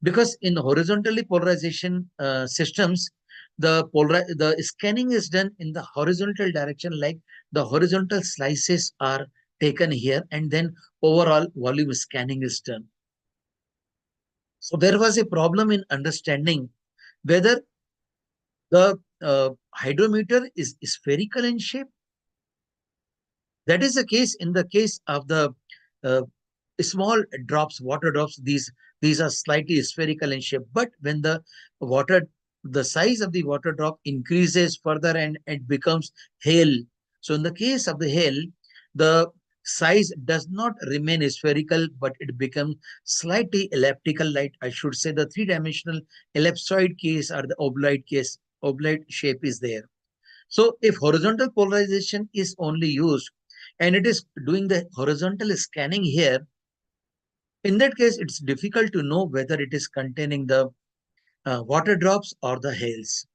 Because in horizontally polarization systems, the scanning is done in the horizontal direction, like the horizontal slices are taken here and then overall volume scanning is done. So there was a problem in understanding whether the hydrometer is spherical in shape. That is the case in the case of the small drops, water drops. These are slightly spherical in shape. But when the size of the water drop increases further and it becomes hail. So in the case of the hail, the size does not remain spherical, but it becomes slightly elliptical, like I should say the three-dimensional ellipsoid case or the oblate case, oblate shape is there. So if horizontal polarization is only used and it is doing the horizontal scanning here, in that case, it's difficult to know whether it is containing the water drops or the hails.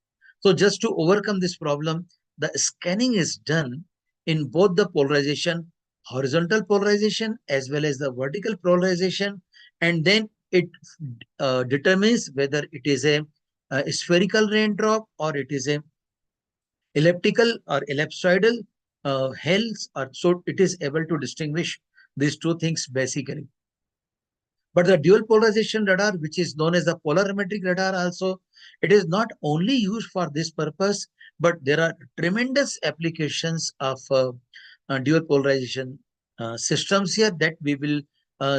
So just to overcome this problem, the scanning is done in both the polarization, horizontal polarization as well as the vertical polarization, and then it determines whether it is a spherical raindrop or it is a elliptical or ellipsoidal hails, or so it is able to distinguish these two things basically. But the dual polarization radar, which is known as the polarimetric radar also, it is not only used for this purpose, but there are tremendous applications of dual polarization systems here that we will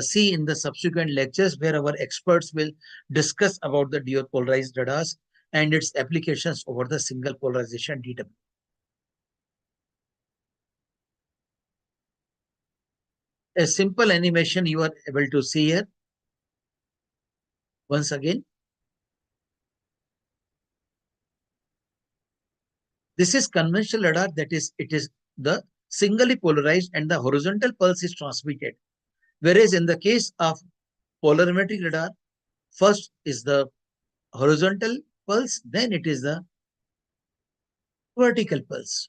see in the subsequent lectures, where our experts will discuss about the dual polarized radars and its applications over the single polarization DW. A simple animation you are able to see here. Once again, this is conventional radar, that is, it is the singly polarized and the horizontal pulse is transmitted. Whereas in the case of polarimetric radar, first is the horizontal pulse, then it is the vertical pulse.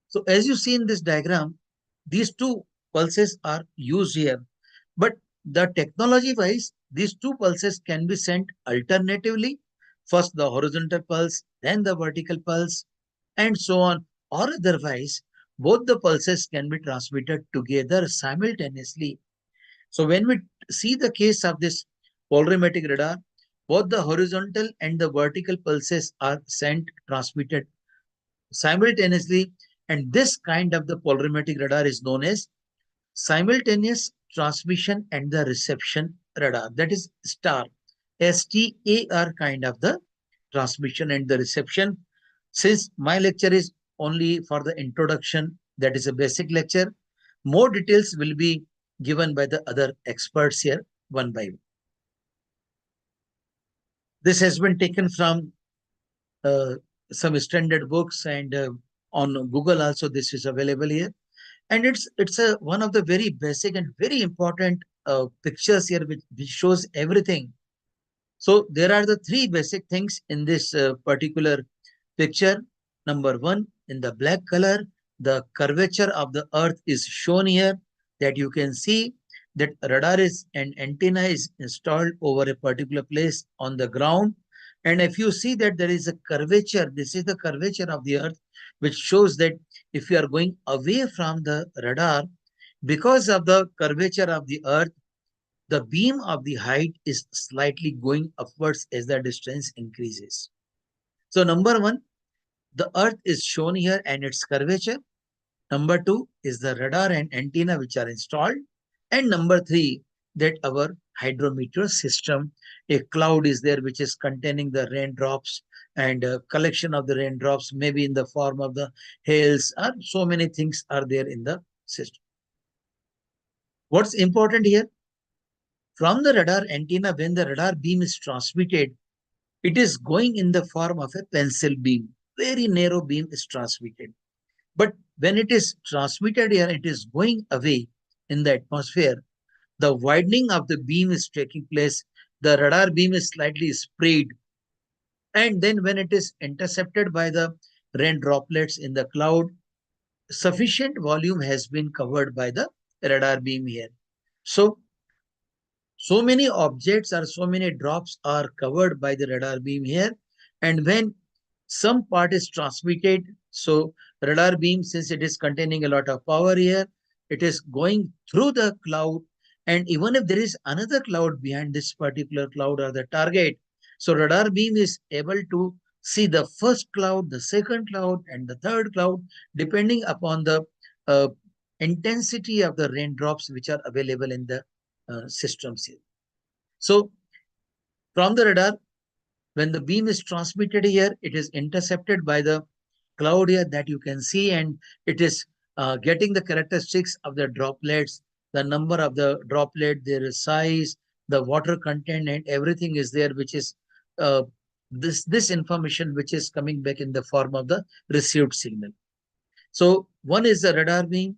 So as you see in this diagram, these two pulses are used here. But the technology wise, these two pulses can be sent alternatively. First the horizontal pulse, then the vertical pulse. and so on, or otherwise, both the pulses can be transmitted together simultaneously. So when we see the case of this polarimetric radar, both the horizontal and the vertical pulses are transmitted simultaneously, and this kind of the polarimetric radar is known as simultaneous transmission and the reception radar. That is STAR, STAR kind of the transmission and the reception. Since my lecture is only for the introduction, that is a basic lecture, more details will be given by the other experts here one by one. This has been taken from some standard books, and on Google also this is available here. And it's one of the very basic and very important pictures here which shows everything. So there are the three basic things in this particular picture. Number one, in the black color, the curvature of the earth is shown here, that you can see that radar is an antenna is installed over a particular place on the ground. And if you see that there is a curvature, this is the curvature of the earth, which shows that if you are going away from the radar, because of the curvature of the earth, the beam of the height is slightly going upwards as the distance increases. So number one, the earth is shown here and its curvature. Number two is the radar and antenna which are installed. And number three, that our hydrometeor system, a cloud is there which is containing the raindrops, and a collection of the raindrops, maybe in the form of the hails, or so many things are there in the system. What's important here? From the radar antenna, when the radar beam is transmitted, it is going in the form of a pencil beam. Very narrow beam is transmitted. But when it is transmitted here, it is going away in the atmosphere. The widening of the beam is taking place. The radar beam is slightly sprayed. And then when it is intercepted by the rain droplets in the cloud, sufficient volume has been covered by the radar beam here. So many objects or so many drops are covered by the radar beam here. And when some part is transmitted, so radar beam, since it is containing a lot of power here, it is going through the cloud. And even if there is another cloud behind this particular cloud or the target, so radar beam is able to see the first cloud, the second cloud, and the third cloud, depending upon the intensity of the raindrops which are available in the systems here. So from the radar, when the beam is transmitted here, it is intercepted by the cloud here that you can see, and it is getting the characteristics of the droplets, the number of the droplet, their size, the water content, and everything is there, which is this information which is coming back in the form of the received signal. So one is the radar beam,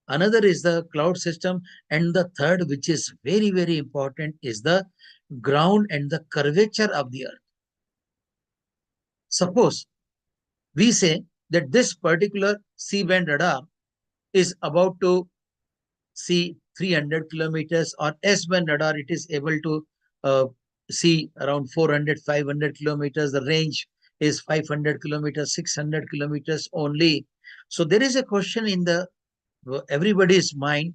another is the cloud system, and the third, which is very, very important, is the ground and the curvature of the earth. Suppose we say that this particular C-band radar is about to see 300 kilometers, or S-band radar, it is able to see around 400, 500 kilometers. The range is 500 kilometers, 600 kilometers only. So there is a question in everybody's mind.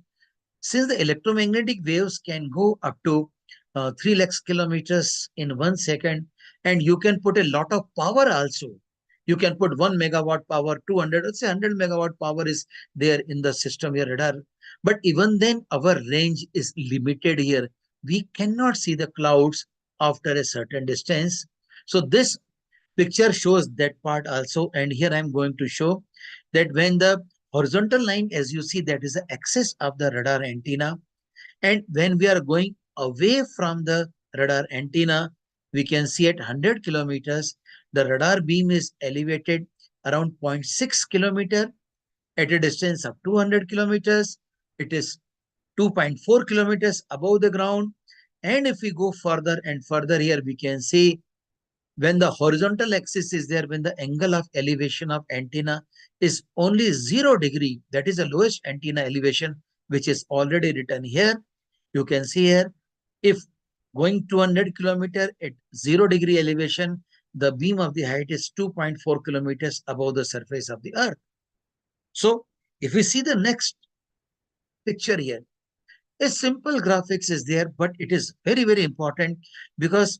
Since the electromagnetic waves can go up to 3 lakhs kilometers in 1 second, and you can put a lot of power also. You can put 1 megawatt power, 200, let's say 100 megawatt power is there in the system here, radar. But even then, our range is limited here. We cannot see the clouds after a certain distance. So this picture shows that part also. And here I'm going to show that when the horizontal line, as you see, that is the axis of the radar antenna. And when we are going away from the radar antenna, we can see at 100 kilometers, the radar beam is elevated around 0.6 kilometer. At a distance of 200 kilometers, it is 2.4 kilometers above the ground. And if we go further and further here, we can see when the horizontal axis is there, when the angle of elevation of antenna is only 0 degree, that is the lowest antenna elevation, which is already written here. You can see here, if going 200 kilometer at 0 degree elevation, the beam of the height is 2.4 kilometers above the surface of the Earth. So if we see the next picture here, a simple graphics is there, but it is very, very important because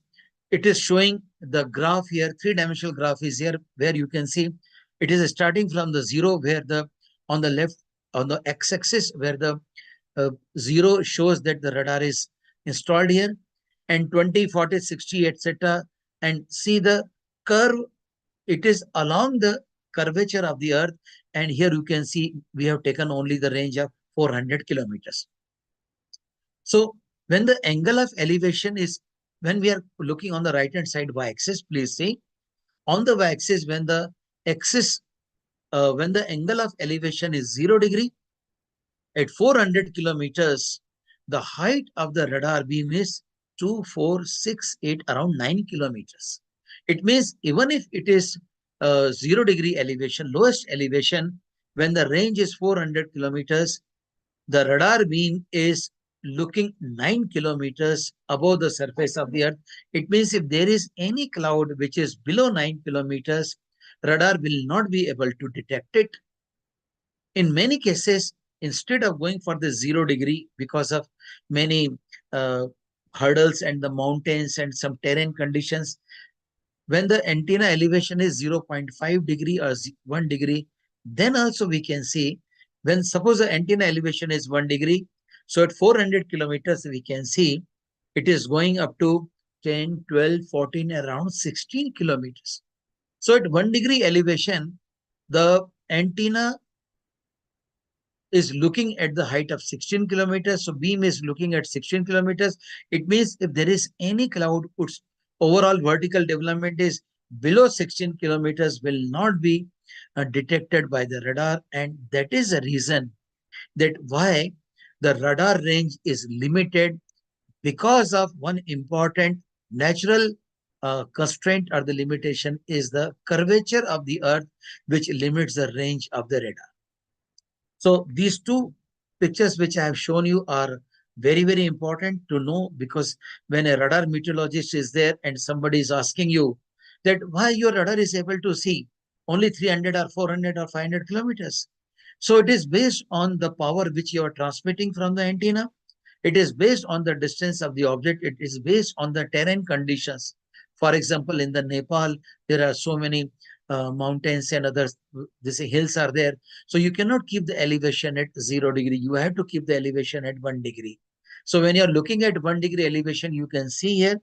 it is showing the graph here, three-dimensional graph is here, where you can see it is starting from the zero, where the on the left, on the x-axis, where the zero shows that the radar is installed here, and 20, 40, 60, etc. And see the curve, it is along the curvature of the Earth. And here you can see we have taken only the range of 400 kilometers. So when the angle of elevation is, when we are looking on the right hand side y-axis, please see on the y-axis, when the axis, when the angle of elevation is 0 degree at 400 kilometers, the height of the radar beam is 2468, around 9 kilometers. It means even if it is 0 degree elevation, lowest elevation, when the range is 400 kilometers, the radar beam is looking 9 kilometers above the surface of the Earth. It means if there is any cloud which is below 9 kilometers, radar will not be able to detect it. In many cases, instead of going for the 0 degree, because of many hurdles and the mountains and some terrain conditions, when the antenna elevation is 0.5 degree or 1 degree, then also we can see, when suppose the antenna elevation is 1 degree, so at 400 kilometers, we can see it is going up to 10, 12, 14, around 16 kilometers. So at 1 degree elevation, the antenna is looking at the height of 16 kilometers. So beam is looking at 16 kilometers. It means if there is any cloud, its overall vertical development is below 16 kilometers, will not be detected by the radar. And that is the reason that why the radar range is limited, because of one important natural constraint or the limitation is the curvature of the Earth, which limits the range of the radar. So these two pictures which I have shown you are very, very important to know, because when a radar meteorologist is there and somebody is asking you that why your radar is able to see only 300 or 400 or 500 kilometers. So it is based on the power which you are transmitting from the antenna. It is based on the distance of the object. It is based on the terrain conditions. For example, in the Nepal, there are so many mountains and others, these hills are there. So you cannot keep the elevation at 0 degree. You have to keep the elevation at 1 degree. So when you're looking at 1 degree elevation, you can see here,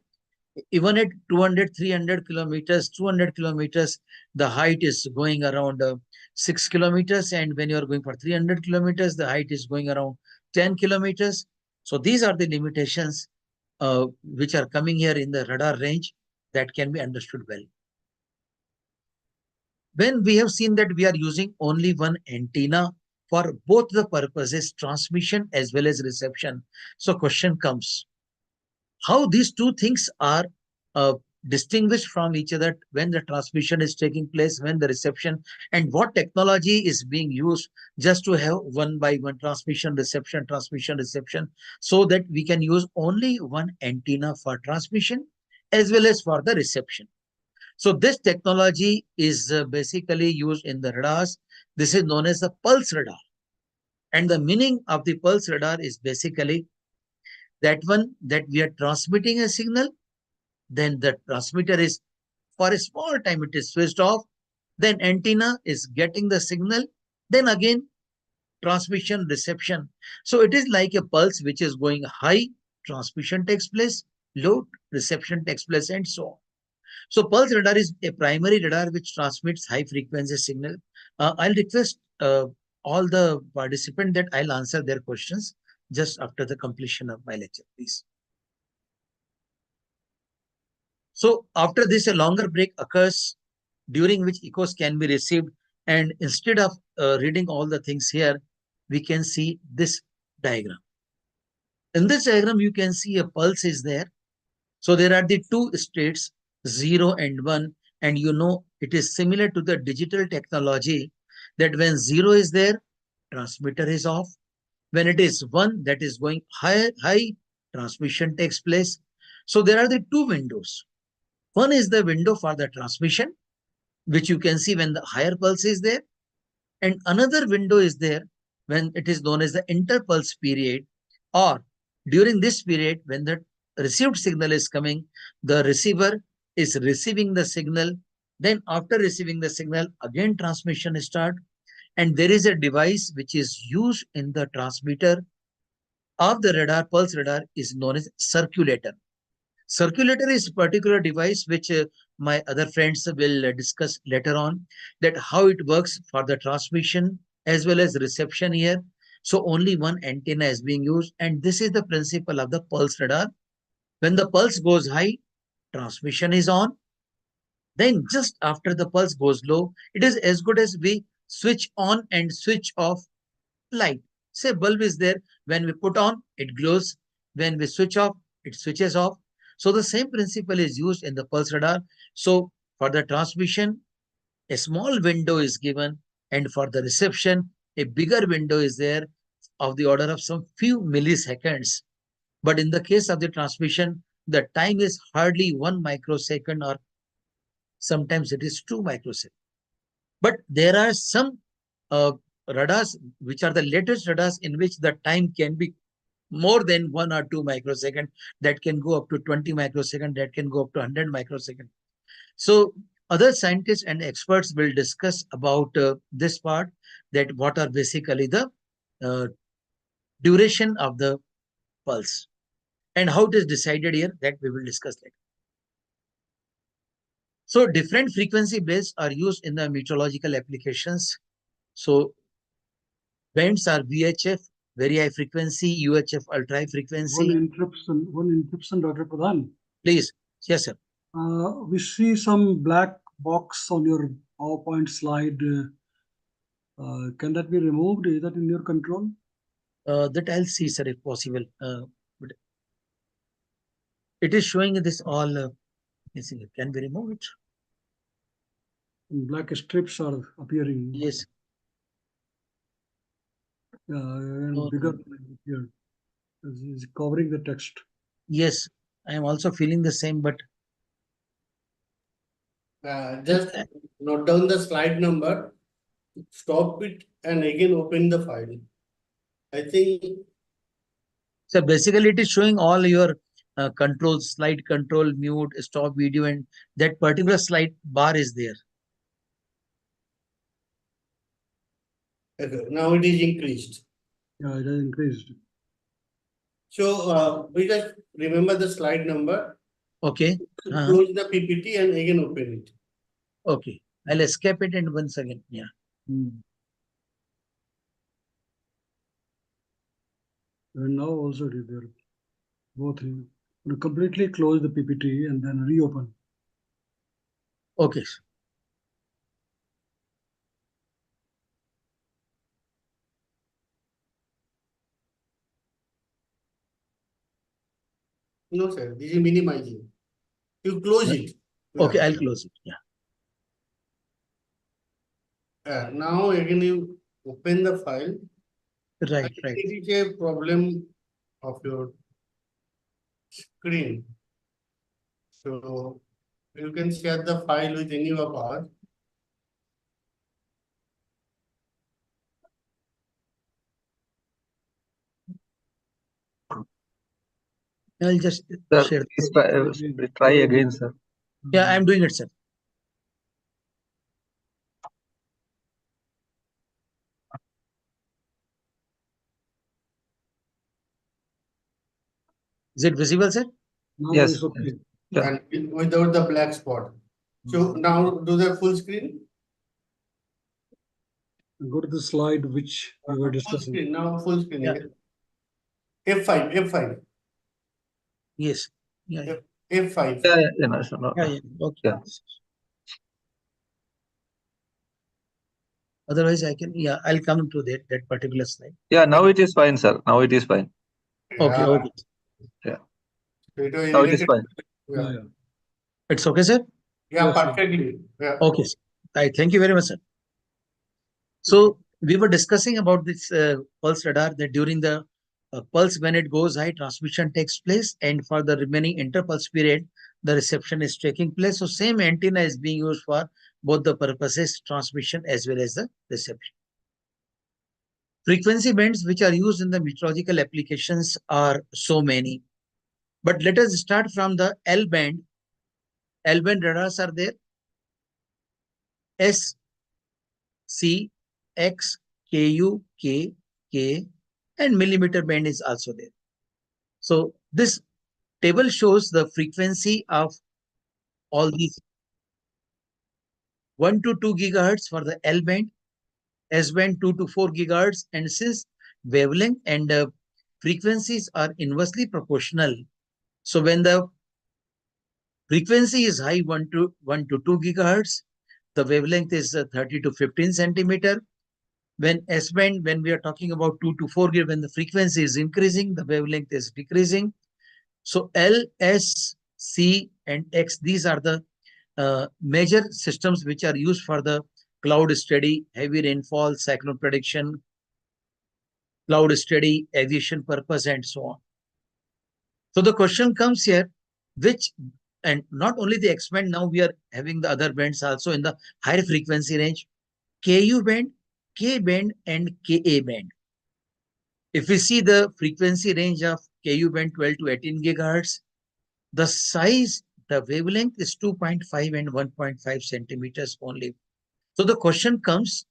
even at 200, 300 kilometers, 200 kilometers, the height is going around 6 kilometers. And when you're going for 300 kilometers, the height is going around 10 kilometers. So these are the limitations which are coming here in the radar range that can be understood well. When we have seen that we are using only one antenna for both the purposes, transmission as well as reception. So question comes, how these two things are distinguished from each other when the transmission is taking place, when the reception, and what technology is being used just to have one by one transmission, reception, so that we can use only one antenna for transmission as well as for the reception. So this technology is basically used in the radars. This is known as the pulse radar. And the meaning of the pulse radar is basically that one that we are transmitting a signal, then the transmitter is, for a small time, it is switched off, then antenna is getting the signal, then again transmission, reception. So it is like a pulse which is going high, transmission takes place, low, reception takes place, and so on. So pulse radar is a primary radar which transmits high frequency signal. I'll request all the participants that I'll answer their questions just after the completion of my lecture, please. So after this, a longer break occurs, during which echoes can be received. And instead of reading all the things here, we can see this diagram. In this diagram, you can see a pulse is there. So there are the two states, 0 and 1. And you know, it is similar to the digital technology that when 0 is there, transmitter is off. When it is 1, that is going high, transmission takes place. So there are the two windows. One is the window for the transmission, which you can see when the higher pulse is there. And another window is there when it is known as the interpulse period, or during this period when the received signal is coming, the receiver is receiving the signal. Then after receiving the signal, again transmission start. And there is a device which is used in the transmitter of the radar, pulse radar, is known as circulator. Circulator is a particular device which my other friends will discuss later on, that how it works for the transmission as well as reception here. So only one antenna is being used, and this is the principle of the pulse radar. When the pulse goes high, transmission is on. Then just after the pulse goes low, it is as good as we switch on and switch off light. Say bulb is there, when we put on, it glows. When we switch off, it switches off. So the same principle is used in the pulse radar. So for the transmission, a small window is given, and for the reception, a bigger window is there of the order of some few milliseconds. But in the case of the transmission, the time is hardly 1 microsecond, or sometimes it is 2 microseconds. But there are some radars, which are the latest radars, in which the time can be more than 1 or 2 microsecond, that can go up to 20 microsecond, that can go up to 100 microsecond. So other scientists and experts will discuss about this part, that what are basically the duration of the pulse and how it is decided here, that we will discuss later. So different frequency bands are used in the meteorological applications. So bands are VHF, very high frequency, UHF, ultra high frequency. One interruption, Dr. Pradhan. Please. Yes, sir. We see some black box on your PowerPoint slide. Can that be removed? Is that in your control? That I'll see, sir, if possible. But it is showing this all. Can we remove it? Black strips are appearing. Yes. And bigger here. Is covering the text. Yes, I am also feeling the same, but just note down the slide number, stop it, and again open the file. I think. So basically, it is showing all your controls, slide control, mute, stop video, and that particular slide bar is there. Okay, now it is increased. Yeah, it has increased. So we just remember the slide number. Okay. Close the PPT and again open it. Okay. I'll escape it and once again. Yeah. And now also it is there. Both. You completely close the PPT and then reopen. Okay. No, sir. This is minimizing. You close it. Okay, I'll close it. Yeah. Now again you open the file. Right, right. It is a problem of your screen. So you can share the file with any of us. I'll just Sir, share. please try again, sir. Yeah, I'm doing it, sir. Is it visible, sir? Now Yes. it's okay. And without the black spot. So now do the full screen. Go to the slide which we were Full discussing. screen. Now full screen. Yeah. F5. F5. Yes. Yeah. F5. Yeah, no, sir, no. Yeah. Okay. Yeah. Otherwise, I can. Yeah, I'll come to that particular slide. Yeah, now it is fine, sir. Now it is fine. Okay. Okay. Yeah. It was Now it is fine. Yeah. It's okay, sir. Yeah, Yes, sir. perfectly. Yeah. Okay. Sir. Thank you very much, sir. So we were discussing about this pulse radar, that during the pulse, when it goes high, transmission takes place, and for the remaining interpulse period, the reception is taking place. So same antenna is being used for both the purposes, transmission as well as the reception. Frequency bands which are used in the meteorological applications are so many. But let us start from the L band. L band radars are there. S, C, X, KU, K, K, and millimeter band is also there. So this table shows the frequency of all these 1 to 2 gigahertz for the L band, S band 2 to 4 gigahertz, and since wavelength and frequencies are inversely proportional, so when the frequency is high 1 to 2 gigahertz, the wavelength is 30 to 15 centimeter. When S band, when we are talking about 2 to 4 gigahertz, when the frequency is increasing, the wavelength is decreasing. So L, S, C, and X, these are the major systems which are used for the cloud study, heavy rainfall, cyclone prediction, cloud study, aviation purpose, and so on. So the question comes here, which, and not only the X band, now we are having the other bands also in the higher frequency range, KU band, K band, and KA band. If we see the frequency range of KU band 12 to 18 gigahertz, the size, the wavelength is 2.5 and 1.5 centimeters only. So the question comes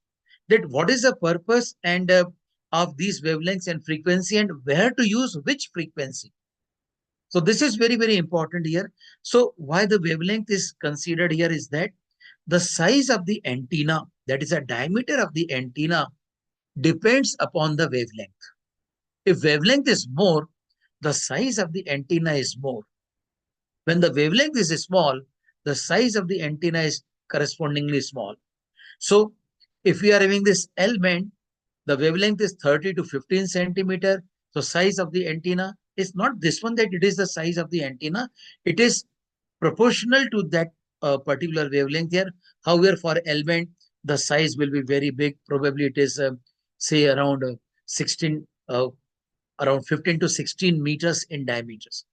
that what is the purpose and of these wavelengths and frequency, and where to use which frequency? So this is very, very important here. So why the wavelength is considered here is that the size of the antenna, that is the diameter of the antenna, depends upon the wavelength. If wavelength is more, the size of the antenna is more. When the wavelength is small, the size of the antenna is correspondingly small. So if we are having this L band, the wavelength is 30 to 15 centimeter. So size of the antenna is not this one that it is the size of the antenna. It is proportional to that particular wavelength here. However, for L band, the size will be very big. Probably it is say around 16, around 15 to 16 meters in diameters.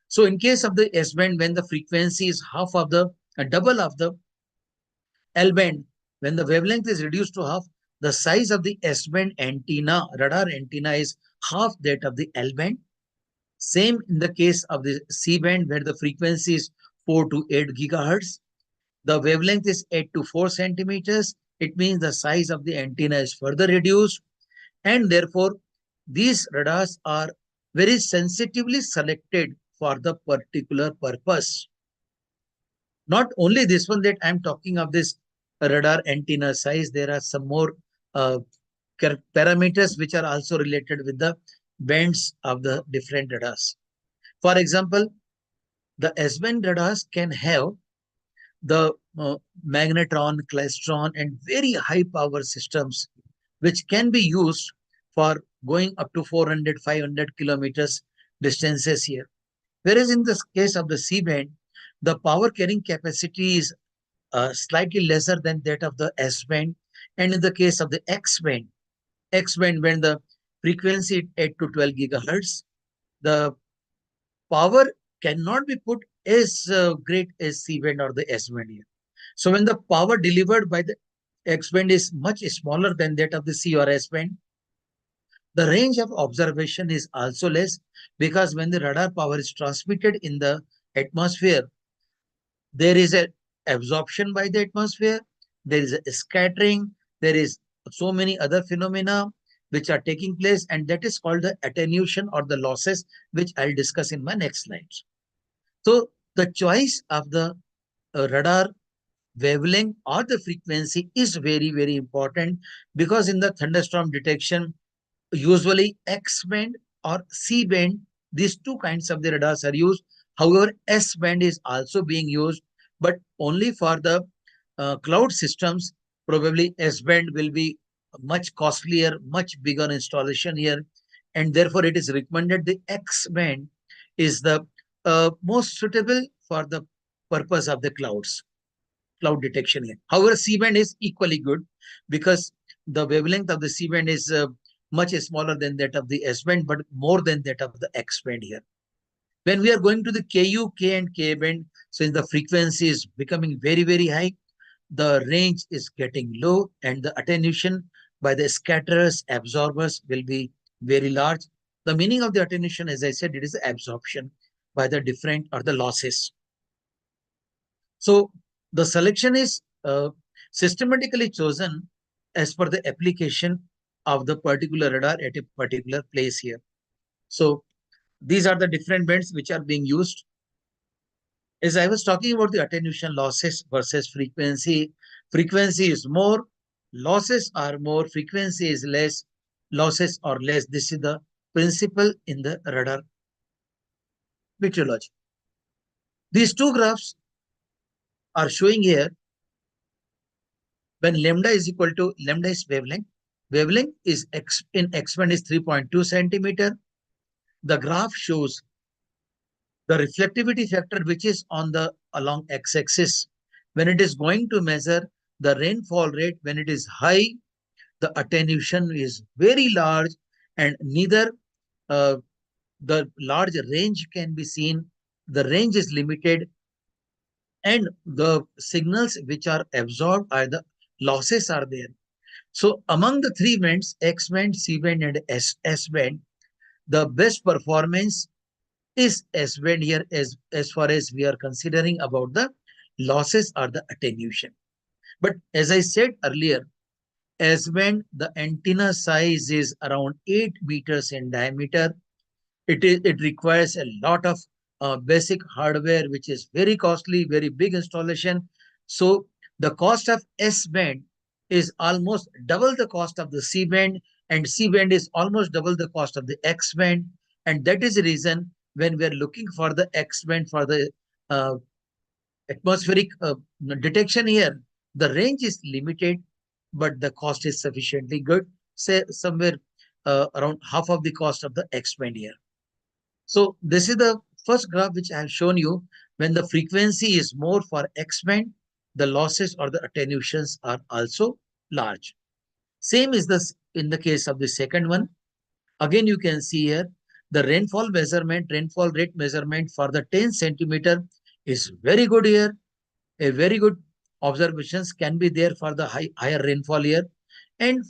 So in case of the S band, when the frequency is half of the, double of the L band, when the wavelength is reduced to half, the size of the S band antenna, radar antenna, is half that of the L band. Same in the case of the C band, where the frequency is 4 to 8 gigahertz. The wavelength is 8 to 4 centimeters. It means the size of the antenna is further reduced, and therefore these radars are very sensitively selected for the particular purpose. Not only this one that I'm talking of, this radar antenna size, there are some more parameters which are also related with the bands of the different radars. For example, the S-band radars can have the magnetron, klystron, and very high power systems which can be used for going up to 400, 500 kilometers distances here. Whereas in the case of the C-band, the power carrying capacity is slightly lesser than that of the S-band. And in the case of the X-band, when the frequency is 8 to 12 gigahertz, the power cannot be put as great as C-band or the S-band here. So when the power delivered by the X-band is much smaller than that of the C or S-band, the range of observation is also less, because when the radar power is transmitted in the atmosphere, there is an absorption by the atmosphere, there is a scattering, there is so many other phenomena which are taking place, and that is called the attenuation or the losses, which I'll discuss in my next slides. So the choice of the radar wavelength or the frequency is very, very important, because in the thunderstorm detection, usually X-band or C-band, these two kinds of the radars are used. However, S-band is also being used, but only for the cloud systems. Probably S-band will be much costlier, much bigger installation here, and therefore it is recommended the X-band is the most suitable for the purpose of the cloud detection here. However, C-band is equally good, because the wavelength of the C-band is much smaller than that of the S-band, but more than that of the X-band here. When we are going to the KU, K and K band, since the frequency is becoming very, very high, the range is getting low and the attenuation by the scatterers, absorbers will be very large. The meaning of the attenuation, as I said, it is the absorption by the different or the losses. So the selection is systematically chosen as per the application of the particular radar at a particular place here. So these are the different bands which are being used. As I was talking about the attenuation losses versus frequency, frequency is more, losses are more, frequency is less, losses are less. This is the principle in the radar meteorology. These two graphs are showing here when lambda is equal to lambda is wavelength. Wavelength is in x-band is 3.2 centimeter. The graph shows the reflectivity factor which is on the along x-axis. When it is going to measure the rainfall rate, when it is high, the attenuation is very large and neither the large range can be seen. The range is limited and the signals which are absorbed are the losses are there. So among the three bands, X band, C band and S band, the best performance is S band here as far as we are considering about the losses or the attenuation. But as I said earlier, S band, the antenna size is around 8 meters in diameter. It requires a lot of basic hardware, which is very costly, very big installation. So the cost of S band is almost double the cost of the C band, and C band is almost double the cost of the X band. And that is the reason when we are looking for the X band for the atmospheric detection here, the range is limited, but the cost is sufficiently good, say somewhere around half of the cost of the X band here. So this is the first graph which I have shown you. When the frequency is more for X band, the losses or the attenuations are also large. Same is this in the case of the second one. Again, you can see here the rainfall measurement, rainfall rate measurement for the 10 centimeter is very good here. A very good observations can be there for the higher rainfall here, and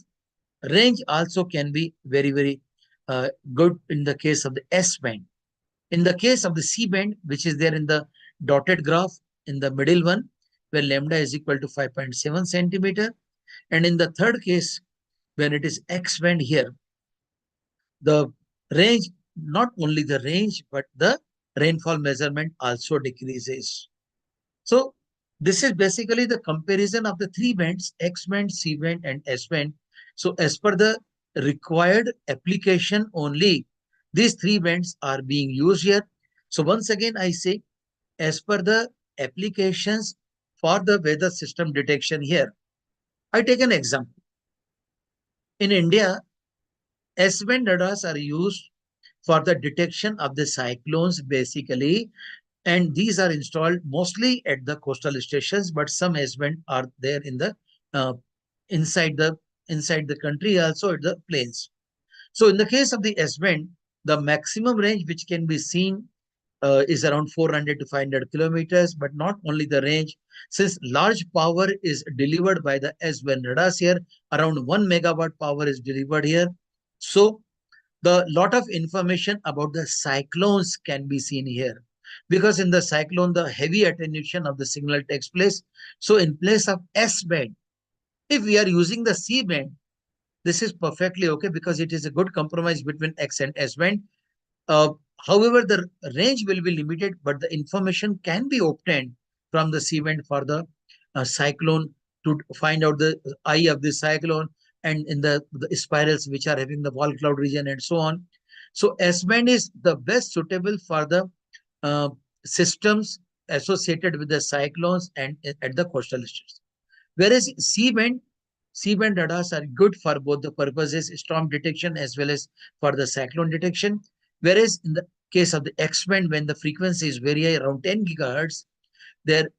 range also can be very, very good in the case of the S band. In the case of the C band, which is there in the dotted graph in the middle one, where lambda is equal to 5.7 centimeter. And in the third case, when it is X band here, the range, not only the range, but the rainfall measurement also decreases. So this is basically the comparison of the three bands, X band, C band, and S band. So as per the required application only, these three bands are being used here. So once again, I say, as per the applications for the weather system detection here, I take an example. In India, S-band radars are used for the detection of the cyclones basically, and these are installed mostly at the coastal stations, but some S-band are there in the inside the country, also at the plains. So in the case of the S-band, the maximum range which can be seen is around 400 to 500 kilometers, but not only the range, since large power is delivered by the S-band radars here, around 1 megawatt power is delivered here. So the lot of information about the cyclones can be seen here, because in the cyclone, the heavy attenuation of the signal takes place. So in place of S-band, if we are using the C-band, this is perfectly okay because it is a good compromise between X and S-band. However, the range will be limited, but the information can be obtained from the C-band for the cyclone to find out the eye of the cyclone and in the spirals which are having the wall cloud region and so on. So S-band is the best suitable for the systems associated with the cyclones and at the coastal states. Whereas C-band radars are good for both the purposes, storm detection as well as for the cyclone detection. Whereas in the case of the X-band, when the frequency is very high, around 10 gigahertz,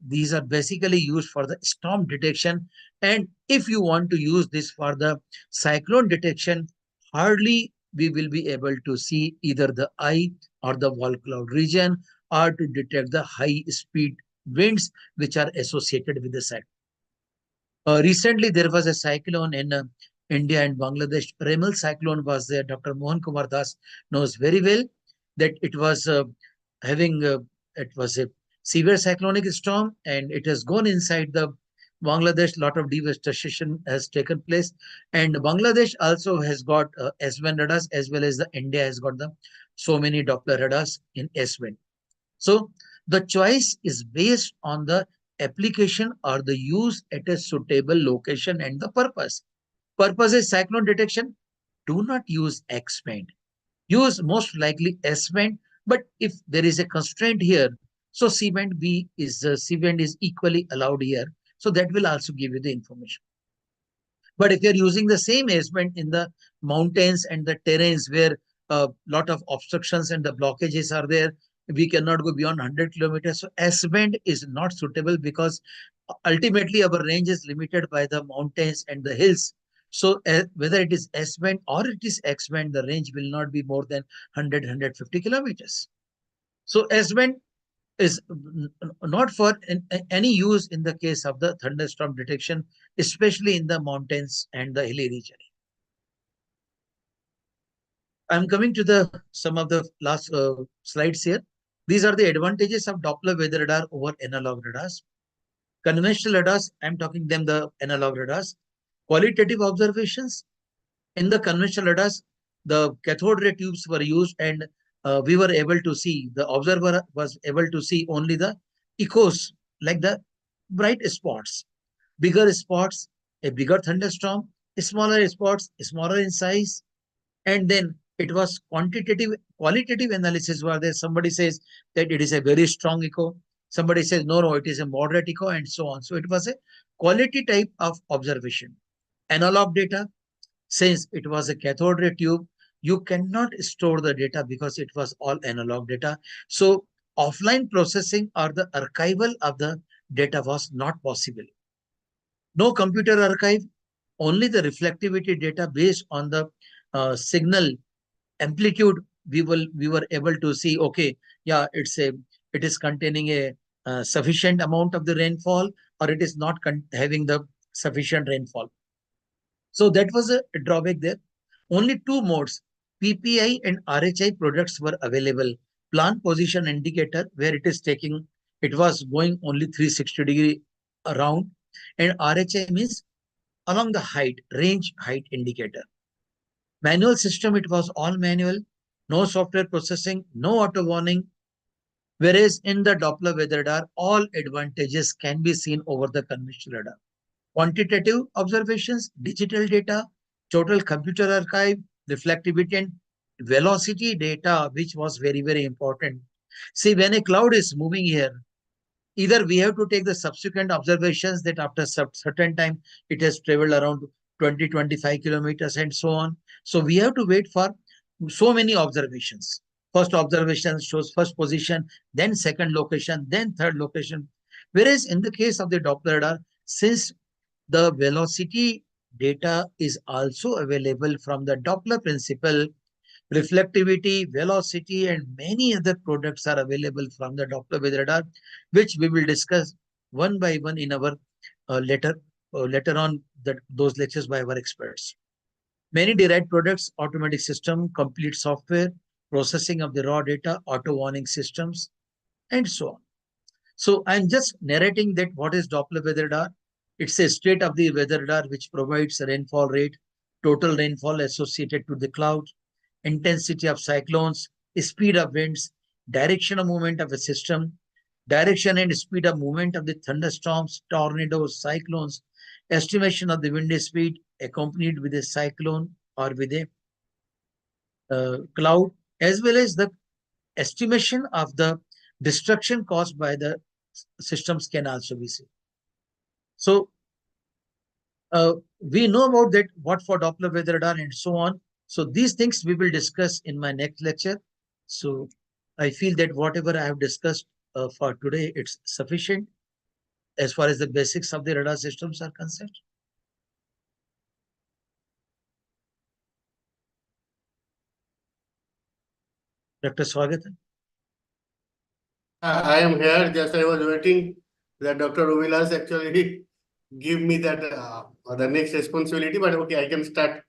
these are basically used for the storm detection. And if you want to use this for the cyclone detection, hardly we will be able to see either the eye or the wall cloud region or to detect the high speed winds which are associated with the cyclone. Recently, there was a cyclone in India and Bangladesh. Remal cyclone was there. Dr. Mohan Kumar Das knows very well that it was it was a severe cyclonic storm, and it has gone inside the Bangladesh. Lot of devastation has taken place, and Bangladesh also has got S-band radars, as well as the India has got the so many Doppler radars in S-band. So the choice is based on the application or the use at a suitable location and the purpose. Purpose is cyclone detection. Do not use X-band. Use most likely S-band. But if there is a constraint here, so C-band C-band is equally allowed here. So that will also give you the information. But if you're using the same S-band in the mountains and the terrains where a lot of obstructions and the blockages are there, we cannot go beyond 100 kilometers. So S-band is not suitable because ultimately our range is limited by the mountains and the hills. So whether it is S-band or it is X-band, the range will not be more than 100, 150 kilometers. So S-band is not for any use in the case of the thunderstorm detection, especially in the mountains and the hilly region. I'm coming to some of the last slides here. These are the advantages of Doppler weather radar over analog radars. Conventional radars, I'm talking them the analog radars. Qualitative observations. In the conventional radars, the cathode ray tubes were used, and we were able to see, the observer was able to see only the echoes, like the bright spots. Bigger spots, a bigger thunderstorm, smaller spots, smaller in size. And then it was qualitative analysis where there somebody says that it is a very strong echo. Somebody says, no, it is a moderate echo, and so on. So it was a quality type of observation. Analog data, since it was a cathode ray tube, you cannot store the data because it was all analog data. So offline processing or the archival of the data was not possible. No computer archive, only the reflectivity data based on the signal amplitude. We were able to see, okay, yeah, it is containing a sufficient amount of the rainfall, or it is not having the sufficient rainfall. So that was a drawback there. Only two modes, PPI and RHI products were available. Plant position indicator, where it was going only 360-degree around, and RHI means along the range height indicator. Manual system, it was all manual, no software processing, no auto warning. Whereas in the Doppler weather radar, all advantages can be seen over the conventional radar. Quantitative observations, digital data, total computer archive, reflectivity and velocity data, which was very, very important. See, when a cloud is moving here, either we have to take the subsequent observations that after certain time, it has traveled around 20, 25 kilometers and so on. So we have to wait for so many observations. First observation shows first position, then second location, then third location. Whereas in the case of the Doppler radar, since the velocity data is also available from the Doppler principle, reflectivity, velocity, and many other products are available from the Doppler weather radar, which we will discuss one by one in our later on those lectures by our experts. Many derived products, automatic system, complete software, processing of the raw data, auto warning systems, and so on. So I'm just narrating that what is Doppler weather radar. It's a state of the weather radar which provides a rainfall rate, total rainfall associated to the cloud, intensity of cyclones, speed of winds, direction of movement of a system, direction and speed of movement of the thunderstorms, tornadoes, cyclones, estimation of the wind speed accompanied with a cyclone or with a cloud, as well as the estimation of the destruction caused by the systems can also be seen. So we know about that, what for Doppler weather radar and so on. So these things we will discuss in my next lecture. So I feel that whatever I have discussed for today, it's sufficient as far as the basics of the radar systems are concerned. Dr. Swagatan. I am here. Just I was waiting that Dr. Uvilas actually give me that the next responsibility. But okay, I can start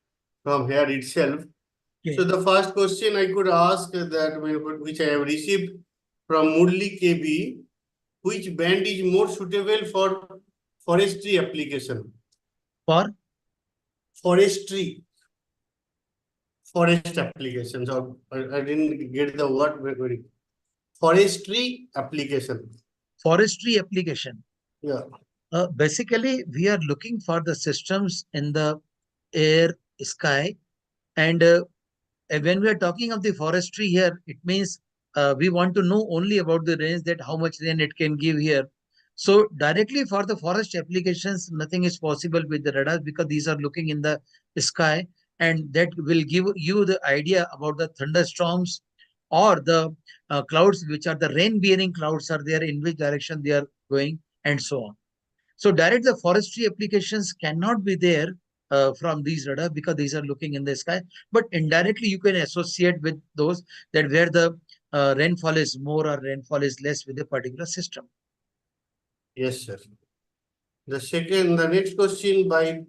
from here itself. Okay. So the first question I could ask that which I have received from Murli KB, which band is more suitable for forestry application? For Forestry. Forest applications, or I didn't get the word very. Forestry application. forestry application. Yeah. Basically, we are looking for the systems in the air, sky, and when we are talking of the forestry here, it means we want to know only about the range, that how much rain it can give here. So directly for the forest applications, nothing is possible with the radar, because these are looking in the sky, and that will give you the idea about the thunderstorms or the clouds, which are the rain-bearing clouds are there, in which direction they are going, and so on. So direct the forestry applications cannot be there from these radar, because these are looking in the sky. But indirectly, you can associate with those, that where the rainfall is more or rainfall is less with a particular system. Yes, sir. The next question by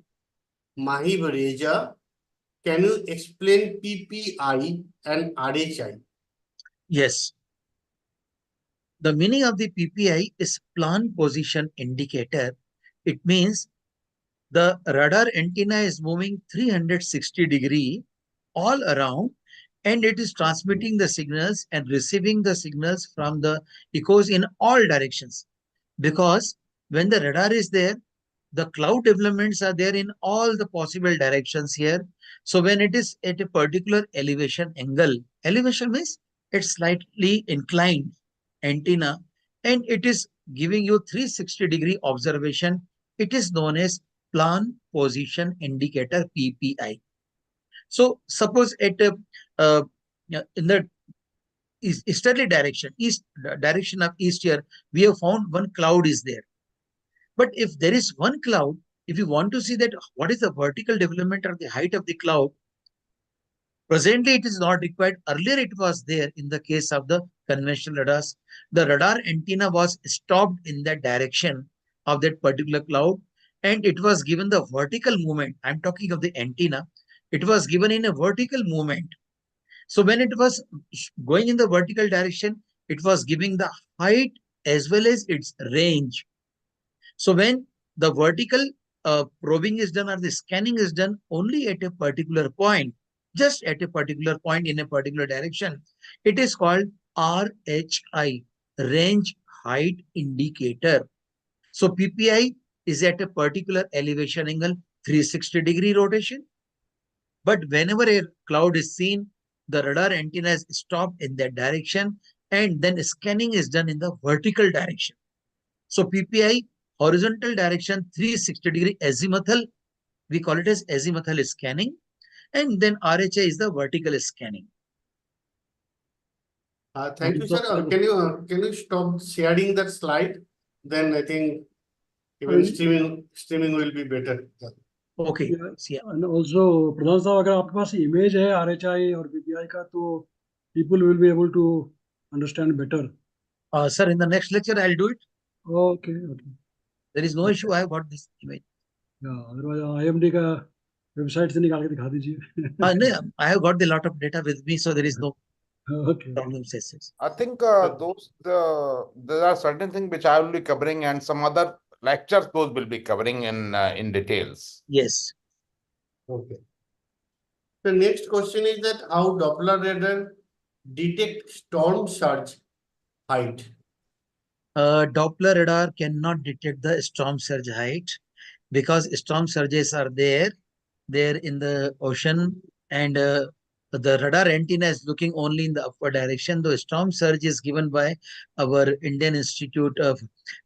Mahib Reza. Can you explain PPI and RHI? Yes. The meaning of the PPI is plan position indicator. It means the radar antenna is moving 360-degree all around, and it is transmitting the signals and receiving the signals from the echoes in all directions. Because when the radar is there, the cloud developments are there in all the possible directions here. So when it is at a particular elevation angle, elevation means it's slightly inclined antenna, and it is giving you 360-degree observation. It is known as plan position indicator, PPI. So suppose at in the easterly direction, east direction of east here, we have found one cloud is there. But if there is one cloud, if you want to see that what is the vertical development or the height of the cloud, presently it is not required. Earlier it was there in the case of the conventional radars. The radar antenna was stopped in that direction of that particular cloud, and it was given the vertical movement. I'm talking of the antenna. It was given in a vertical movement. So when it was going in the vertical direction, it was giving the height as well as its range. So when the vertical probing is done or the scanning is done only at a particular point, just at a particular point in a particular direction, it is called RHI, range height indicator. So PPI is at a particular elevation angle, 360-degree rotation. But whenever a cloud is seen, the radar antenna is stopped in that direction, and then scanning is done in the vertical direction. So PPI, horizontal direction, 360-degree azimuthal, we call it as azimuthal scanning, and then RHI is the vertical scanning. Thank you, sir. Can you stop sharing that slide? Then I think even streaming will be better. Yeah. Okay. Yeah. And also, Pradhan साहब, अगर आपके पास image है RHI और PPI का, तो people will be able to understand better. Sir, in the next lecture, I'll do it. Okay. There is no issue. I have got this image. Yeah, otherwise IMD का website से निकाल के दिखा दीजिए. No, I have got the lot of data with me, so there is no Okay. problem. I think there are certain things which I will be covering, and some other lectures those will be covering in details. Yes. Okay. The next question is that how Doppler radar detect storm surge height? Doppler radar cannot detect the storm surge height, because storm surges are there in the ocean, and the radar antenna is looking only in the upward direction. The storm surge is given by our Indian Institute of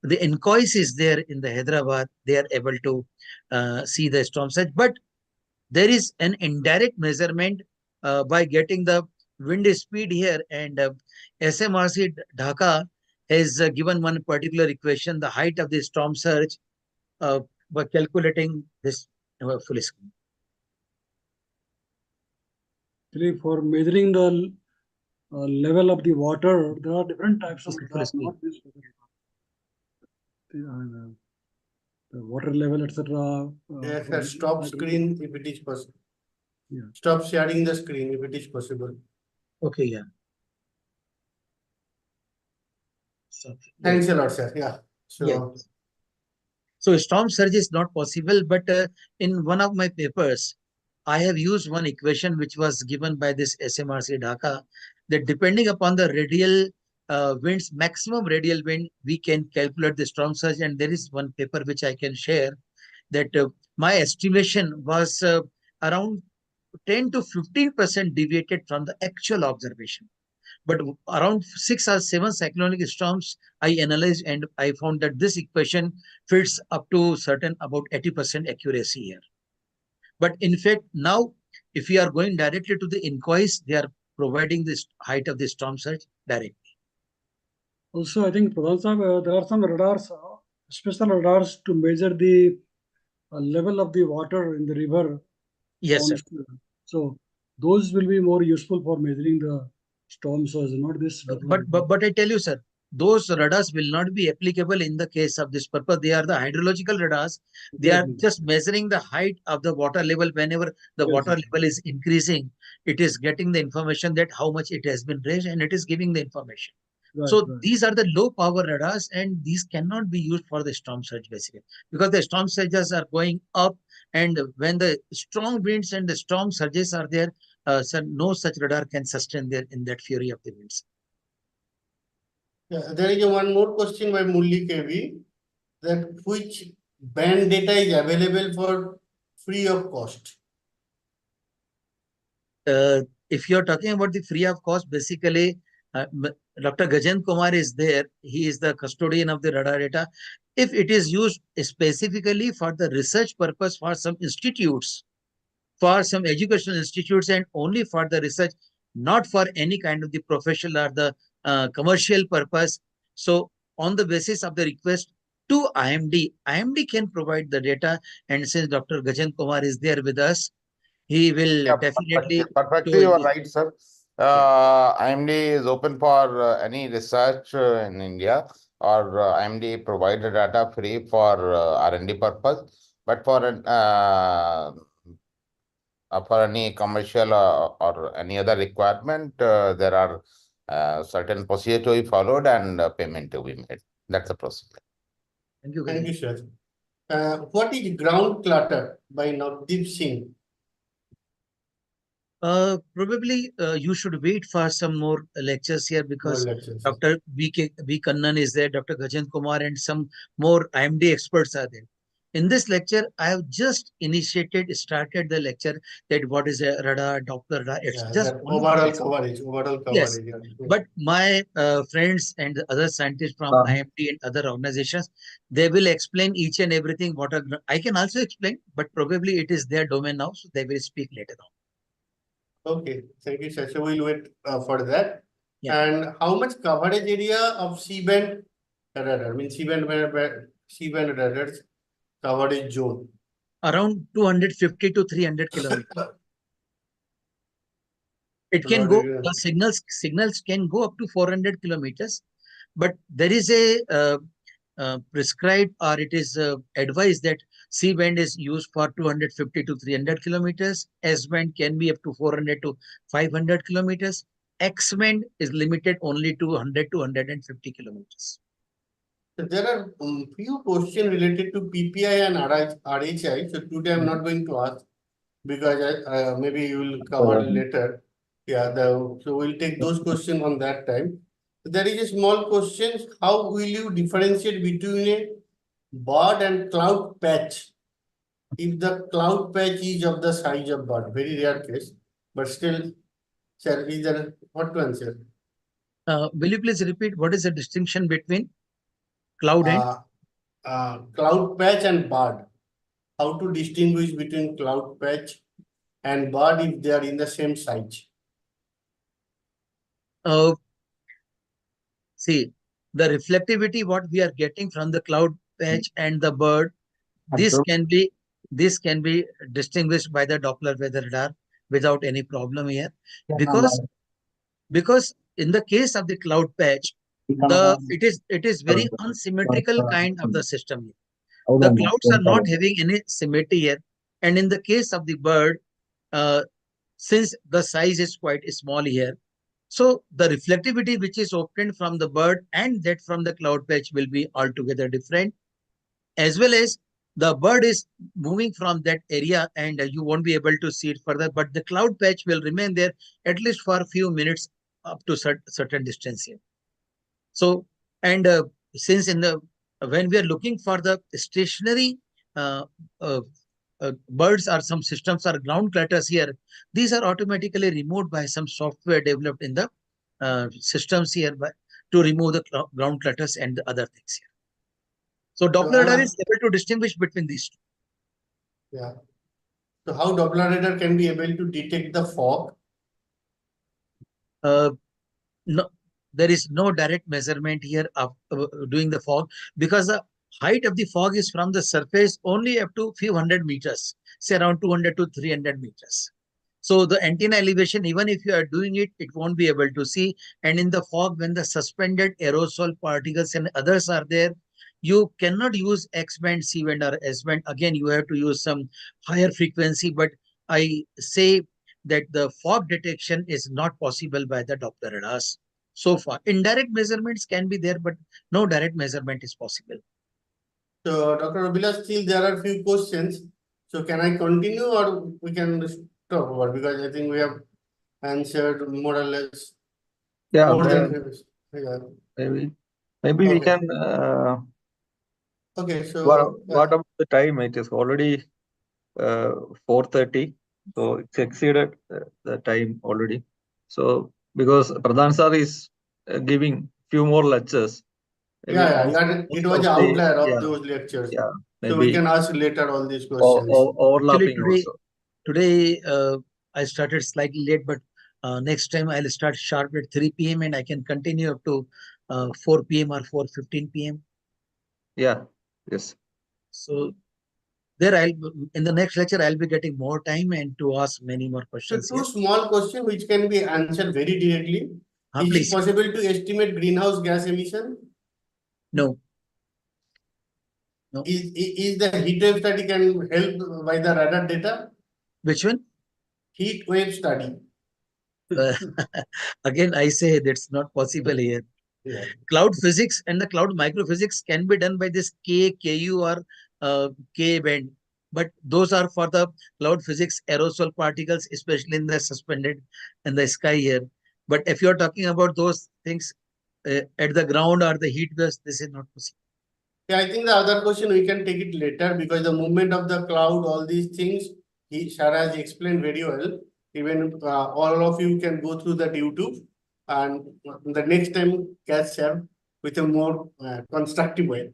the INCOIS is there in the Hyderabad. They are able to see the storm surge, but there is an indirect measurement by getting the wind speed here, and SMRC Dhaka has given one particular equation, the height of the storm surge, by calculating this full screen. Actually, for measuring the level of the water, there are different types of radars, not this the water level, etc. Yes, stop screen if it is possible. Yeah. Stop sharing the screen if it is possible. Okay, yeah. Thanks a lot, sir. Yeah. So, Yeah. So storm surge is not possible, but in one of my papers, I have used one equation which was given by this SMRC Dhaka, that depending upon the radial winds, maximum radial wind, we can calculate the storm surge. And there is one paper which I can share that my estimation was around 10 to 15% deviated from the actual observation. But around 6 or 7 cyclonic storms I analyzed, and I found that this equation fits up to certain about 80% accuracy here. But in fact, now if we are going directly to the inquiries, they are providing this height of the storm surge directly. Also, I think, Pradhan Sahab, there are some radars, special radars to measure the level of the water in the river. Yes, sir. So those will be more useful for measuring the storm surge, not this. But I tell you, sir, those radars will not be applicable in the case of this purpose. They are the hydrological radars. They are just measuring the height of the water level. Whenever the water level is increasing, it is getting the information that how much it has been raised, and it is giving the information. These are the low power radars, and these cannot be used for the storm surge basically, because the storm surges are going up, and when the strong winds and the storm surges are there, so no such radar can sustain there in that fury of the winds. yeah, there is one more question by Mulli KV, that which band data is available for free of cost? If you're talking about the free of cost, basically, Dr. Gajen Kumar is there. He is the custodian of the radar data. If it is used specifically for the research purpose for some institutes, for some educational institutes, and only for the research, not for any kind of the professional or the commercial purpose. So on the basis of the request to IMD, IMD can provide the data. And since Dr. Gajen Kumar is there with us, he will definitely. Perfectly, you are right, sir. IMD is open for any research in India, or IMD provide the data free for R&D purpose. But for any commercial or any other requirement, there are certain procedure to be followed and payment to be made. That's the procedure. Thank you. Thank you, sir. What is ground clutter by Navdeep Singh? Probably you should wait for some more lectures here, because Dr. V. Kannan is there, Dr. Gajen Kumar, and some more IMD experts are there. In this lecture, I have just started the lecture that what is a radar, Doppler radar. It's just overall coverage. Yes, but my friends and other scientists from IMD and other organizations, they will explain each and everything. I can also explain, but probably it is their domain now, so they will speak later on. Okay, thank you, sir. So we'll wait for that. Yeah. And how much coverage area of C-band radar? I mean, C-band radars coverage zone? Around 250 to 300 kilometers. It can go, the signals can go up to 400 kilometers, but there is a prescribed, or it is advised that C-band is used for 250 to 300 kilometers. S-band can be up to 400 to 500 kilometers. X-band is limited only to 100 to 150 kilometers. There are few questions related to PPI and RHI. So today I'm not going to ask, because maybe you will cover later. Yeah, so we'll take those questions on that time. There is a small question. How will you differentiate between a bird and cloud patch? If the cloud patch is of the size of bird, very rare case, but still, sir, is there what to answer? Will you please repeat what is the distinction between cloud and cloud patch and bird? How to distinguish between cloud patch and bird if they are in the same size? See, the reflectivity what we are getting from the cloud patch and the bird, this can be distinguished by the Doppler weather radar without any problem here, because because in the case of the cloud patch, it is very unsymmetrical kind of the system. The clouds are not having any symmetry here, and in the case of the bird, since the size is quite small here, so the reflectivity which is obtained from the bird and that from the cloud patch will be altogether different, as well as the bird is moving from that area and you won't be able to see it further, but the cloud patch will remain there at least for a few minutes up to certain distance here. So, and since when we are looking for the stationary birds or some systems or ground clutters here, these are automatically removed by some software developed in the systems here to remove the ground clutters and the other things here. So Doppler radar is able to distinguish between these two. Yeah. So how Doppler radar can be able to detect the fog? No, there is no direct measurement here of doing the fog, because the height of the fog is from the surface only up to few hundred meters, say around 200 to 300 meters. So the antenna elevation, even if you are doing it, it won't be able to see. And in the fog, when the suspended aerosol particles and others are there, you cannot use X band, C band, or S band. Again, you have to use some higher frequency. But I say that the fog detection is not possible by the Doppler radars so far. Indirect measurements can be there, but no direct measurement is possible. So, Dr. Abhilash, still there are few questions. So, can I continue or we can stop over? Because I think we have answered more or less. Yeah, More than, yeah. maybe we Okay. can. Okay, so What about the time? It is already 4:30, so it's exceeded the time already. So because Pradhan sir is giving few more lectures. Maybe it was an outlier of those lectures. Yeah, so we maybe can ask later all these questions. overlapping also. Today I started slightly late, but next time I'll start sharp at 3 p.m. and I can continue up to 4 p.m. or 4:15 p.m. Yeah, yes. So there in the next lecture I'll be getting more time and to ask many more So questions. two small questions which can be answered very directly. Is Please. it possible to estimate greenhouse gas emission? No. No. Is the heat wave study can help by the radar data? Which one? Heat wave study. Again, I say that's not possible here. Yeah. Cloud physics and the cloud microphysics can be done by this K, KU, or K band. But those are for the cloud physics aerosol particles, especially in the suspended in the sky here. But if you're talking about those things at the ground or the heat waves, this is not possible. Yeah, I think the other question we can take it later, because the movement of the cloud, all these things, Shara has explained very well. Even all of you can go through that YouTube, and the next time catch up with a more constructive way.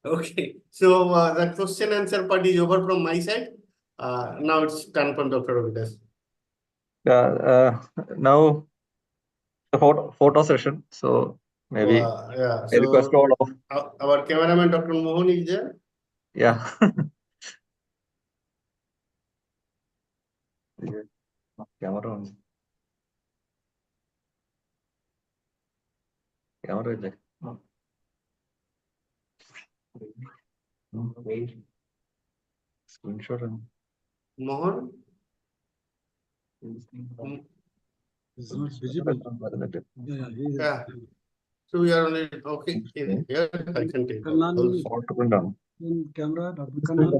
Okay, so the question answer part is over from my side. Now it's done from Dr. Ravidas. Yeah, now the photo session. So maybe yeah. I request all of Our cameraman Dr. Mohan is there. Yeah. Camera on. Camera is there. Screenshot and Mohan? It's not visible. Yeah. So we are only okay. Here I can take Kannan in camera, Dr. Kannan.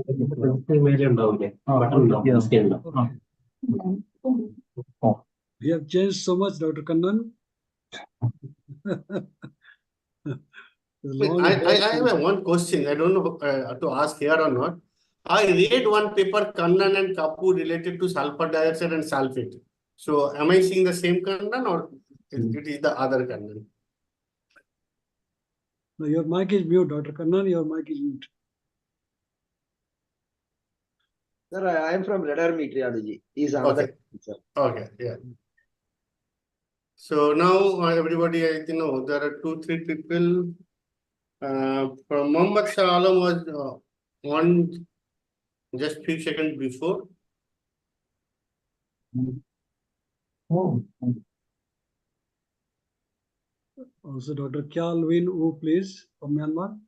We have changed so much, Dr. Kannan. I have one question. I don't know to ask here or not. I read one paper, Kannan and Kapoor, related to sulfur dioxide and sulfate. So am I seeing the same Kannan or it is the other Kannan? No, your mic is mute, Dr. Kannan. Your mic is mute. Sir, I am from radar meteorology. Is another. Okay, yeah. So now everybody, I think, know there are 2-3 people. From Mohammed Shah Alam was on just few seconds before. Also, Dr. Kyalwin Wu, please, from Myanmar.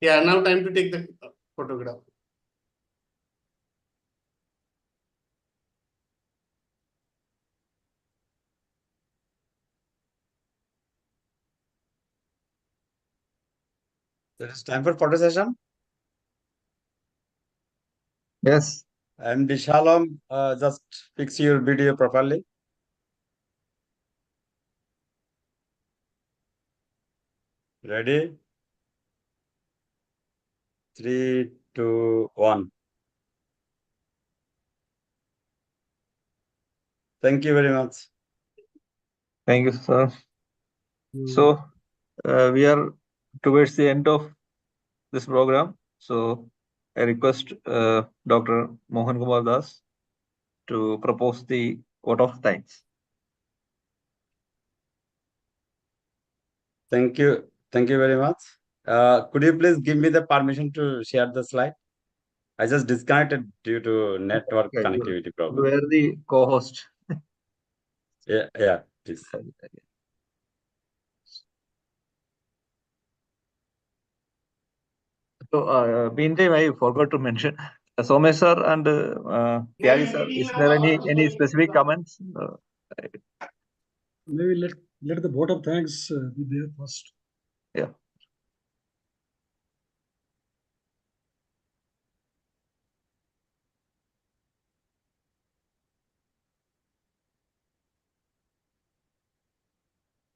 Yeah, now time to take the photograph. It is time for photo session. Yes. MD Shalom, just fix your video properly. Ready? 3, 2, 1. Thank you very much. Thank you, sir. So we are towards the end of this program. So I request Dr. Mohan Kumar Das to propose the vote of thanks. Thank you. Thank you very much. Could you please give me the permission to share the slide? I just disconnected due to network Yeah, connectivity problem. You are the co-host. Yeah, please. So, meantime, I forgot to mention Somesh sir and Tyagi sir. Is there any specific comments? Maybe let the vote of thanks be there first. Yeah.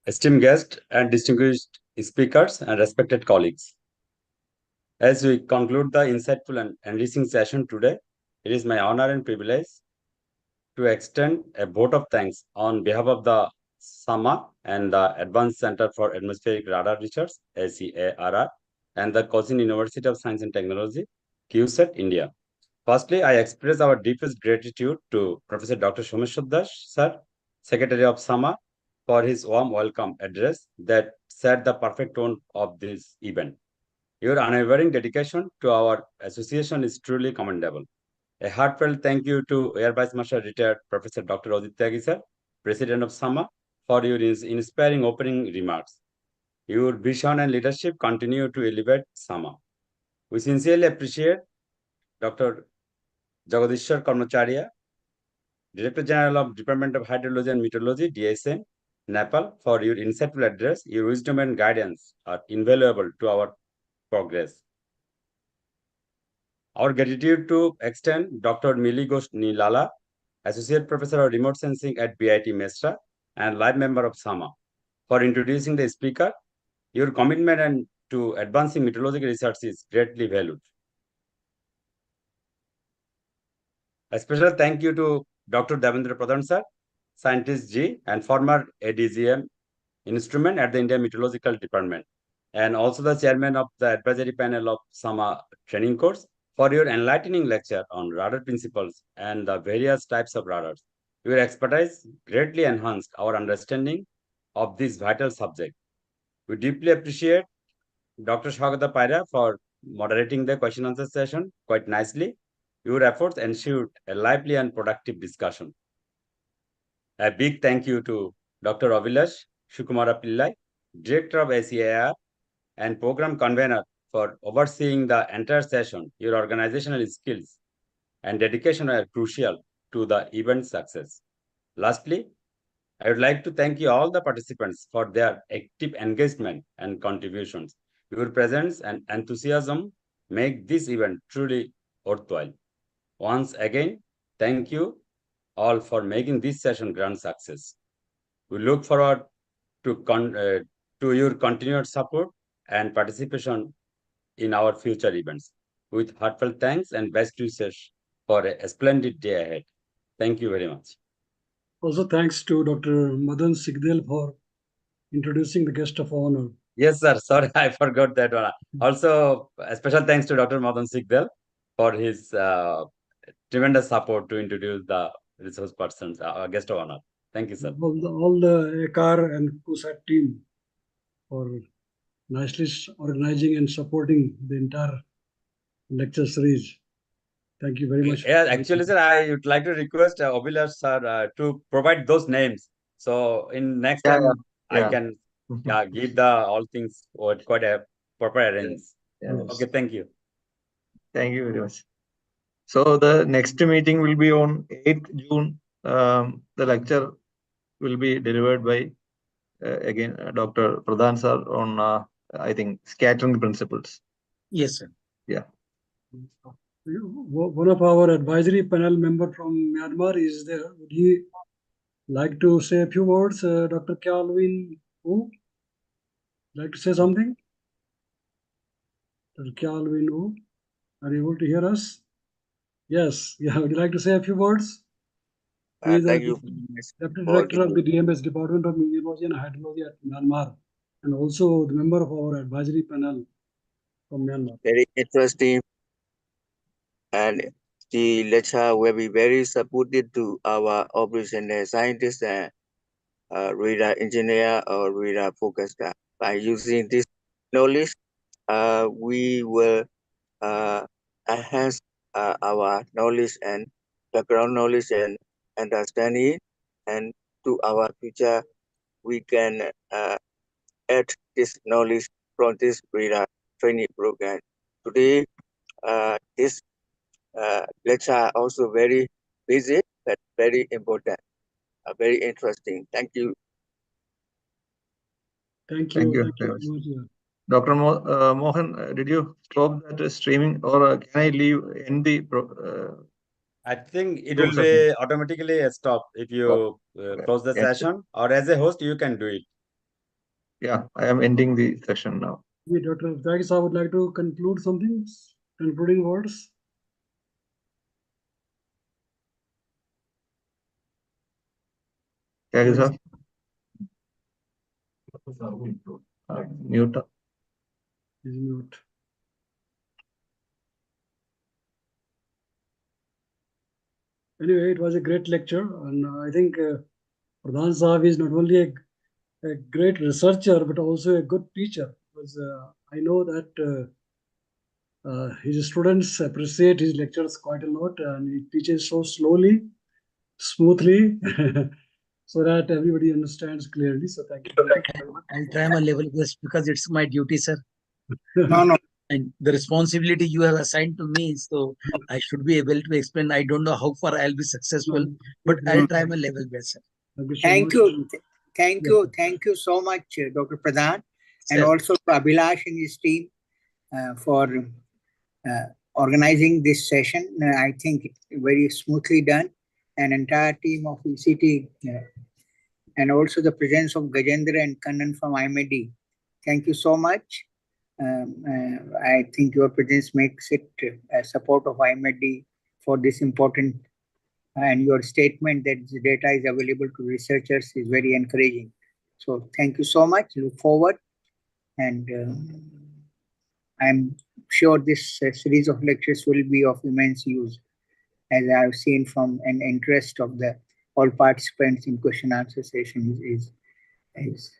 Esteemed guests and distinguished speakers and respected colleagues. As we conclude the insightful and enriching session today, it is my honor and privilege to extend a vote of thanks on behalf of the SAMA and the Advanced Center for Atmospheric Radar Research, ACARR, and the Cochin University of Science and Technology, CUSAT, India. Firstly, I express our deepest gratitude to Professor Dr. Someshwar Das, sir, Secretary of SAMA, for his warm welcome address that set the perfect tone of this event. Your unwavering dedication to our association is truly commendable. A heartfelt thank you to Air Vice Marshal retired Professor Dr. Odit Tyagi, sir, President of SAMA, for your inspiring opening remarks. Your vision and leadership continue to elevate SAMA. We sincerely appreciate Dr. Jagadishwar Karmacharya, Director General of Department of Hydrology and Meteorology, DSN, Nepal, for your insightful address. Your wisdom and guidance are invaluable to our progress. Our gratitude to extend Dr. Mili Ghosh Nilala, Associate Professor of Remote Sensing at BIT Mesra and live member of SAMA, for introducing the speaker. Your commitment and to advancing meteorological research is greatly valued. A special thank you to Dr. Devendra Pradhan, sir, Scientist G and former ADGM instrument at the Indian Meteorological Department, and also the chairman of the advisory panel of SAMA training course, for your enlightening lecture on radar principles and the various types of radars. Your expertise greatly enhanced our understanding of this vital subject. We deeply appreciate Dr. Shwagata Paira for moderating the question answer session quite nicely. Your efforts ensured a lively and productive discussion. A big thank you to Dr. Avilash Shukumara Pillai, Director of ACAR and Program Convener, for overseeing the entire session. Your organizational skills and dedication are crucial to the event's success. Lastly, I would like to thank you all the participants for their active engagement and contributions. Your presence and enthusiasm make this event truly worthwhile. Once again, thank you all for making this session grand success. We look forward to your continued support and participation in our future events. With heartfelt thanks and best wishes for a splendid day ahead. Thank you very much. Also, thanks to Dr. Madan Sigdel for introducing the guest of honor. Yes, sir. Sorry, I forgot that one. Also, a special thanks to Dr. Madan Sigdel for his tremendous support to introduce the resource persons, guest of honor. Thank you, sir. All the ACARR and CUSAT team for nicely organizing and supporting the entire lecture series. Thank you very much. Yeah, actually, sir, I would like to request Abhilash sir to provide those names. So in next Yeah, time, I yeah. can give the all things quite a proper arrange. Yes. Okay, thank you. Thank you very much. So the next meeting will be on 8th June. The lecture will be delivered by again Dr. Pradhan sir on I think scattering principles. Yes, sir. Yeah. One of our advisory panel member from Myanmar is there. Would you like to say a few words, Dr. Calvin Wu? Like to say something? Dr. Calvin Wu, are you able to hear us? Yes. Yeah. Would you like to say a few words? He is Thank the you Deputy for Director of the DMS Department of Meteorology and Hydrology at Myanmar, and also the member of our advisory panel from Myanmar. very interesting, and the lecture will be very supportive to our operational scientists and radar engineer or radar forecaster. By using this knowledge, we will enhance our knowledge and background knowledge and understanding, and to our future, we can add this knowledge from this radar training program. Today, this lecture also very busy, but very important, very interesting. Thank you. Thank Thank you. you Thank very you much. very much. Yeah. Dr. Mohan, did you stop that streaming or can I leave in the I think it Zoom will session? be automatically stop if you close the Yes. session, or as a host, you can do it. Yeah, I am ending the session now. Dr. Thanks. I would like to conclude something, concluding words. Yes, sir. Mute. Is mute. Anyway, it was a great lecture, and I think Pradhan Sahab is not only a great researcher but also a good teacher. Because I know that his students appreciate his lectures quite a lot, and he teaches so slowly, smoothly, so that everybody understands clearly. So thank you. I'll try my level best because it's my duty, sir. No. And the responsibility you have assigned to me, so I should be able to explain. I don't know how far I'll be successful, but I'll try my level best, sir. Thank you. Thank you. Thank you so much, Dr. Pradhan, and Sir. also to Abhilash and his team for organizing this session. I think very smoothly done. An entire team of ECT and also the presence of Gajendra and Kannan from IMD. Thank you so much. I think your presence makes it a support of IMD for this important, and your statement that the data is available to researchers is very encouraging. So thank you so much. Look forward, and I'm sure this series of lectures will be of immense use, as I've seen from an interest of the all participants in question answer session is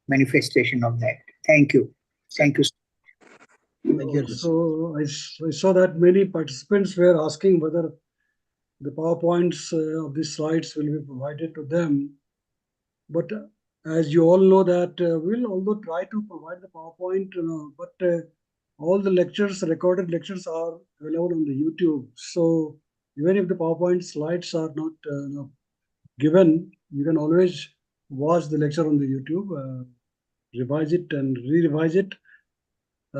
manifestation of that. Thank you. Thank you. Thank you. So I saw that many participants were asking whether the PowerPoints of these slides will be provided to them. But as you all know that we'll although try to provide the PowerPoint, but all the lectures, recorded lectures are available on the YouTube. So even if the PowerPoint slides are not given, you can always watch the lecture on the YouTube, revise it and re-revise it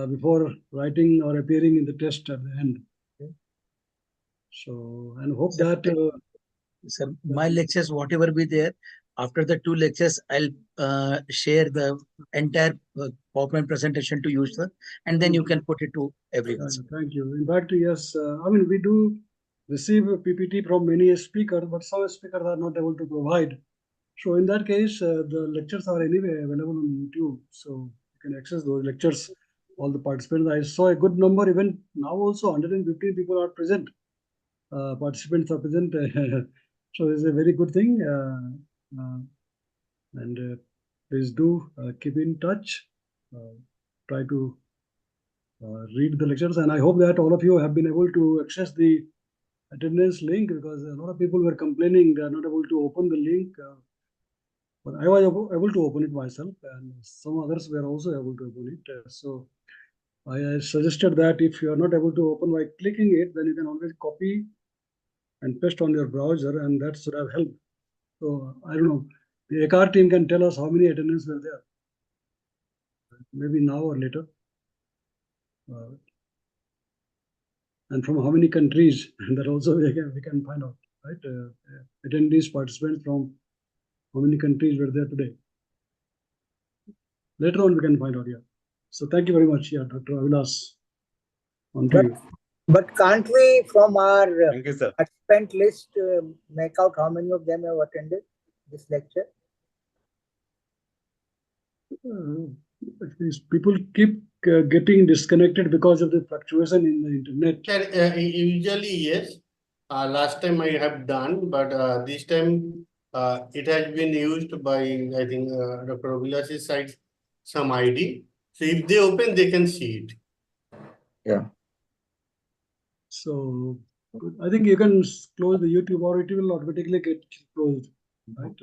before writing or appearing in the test at the end. Okay. So, and hope Sir, that sir, my lectures, whatever be there, after the 2 lectures, I'll share the entire PowerPoint presentation to you, sir, and then you can put it to everyone. Sir. Thank you. In fact, yes, I mean, we do receive a PPT from many speakers, but some speakers are not able to provide. So in that case, the lectures are anyway available on YouTube. So you can access those lectures, all the participants. I saw a good number, even now also 115 people are present. Participants are present. So it's a very good thing. And please do keep in touch. try to read the lectures, and I hope that all of you have been able to access the attendance link, because a lot of people were complaining they are not able to open the link. But I was able to open it myself, and some others were also able to open it. So I suggested that if you are not able to open by clicking it, then you can always copy and paste on your browser, and that should have helped. So I don't know, the ACARR team can tell us how many attendants were there, maybe now or later. And from how many countries, that also we can find out, right? Attendees, participants from how many countries were there today. Later on, we can find out, yeah. So thank you very much, yeah, Dr. Avilas. On to you. But can't we, from our Thank you, sir. participant list, make out how many of them have attended this lecture? People keep getting disconnected because of the fluctuation in the internet. Usually, yes. Last time I have done, but this time it has been used by, I think, Dr. Avilas's side, some ID. So if they open, they can see it. Yeah. So I think you can close the YouTube, or it will automatically get closed, right?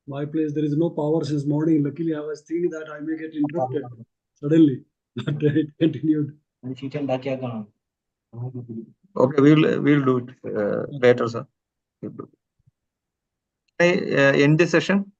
My place, there is no power since morning. Luckily, I was thinking that I may get interrupted suddenly, but it continued. Okay, we'll do it later, sir. I end the session.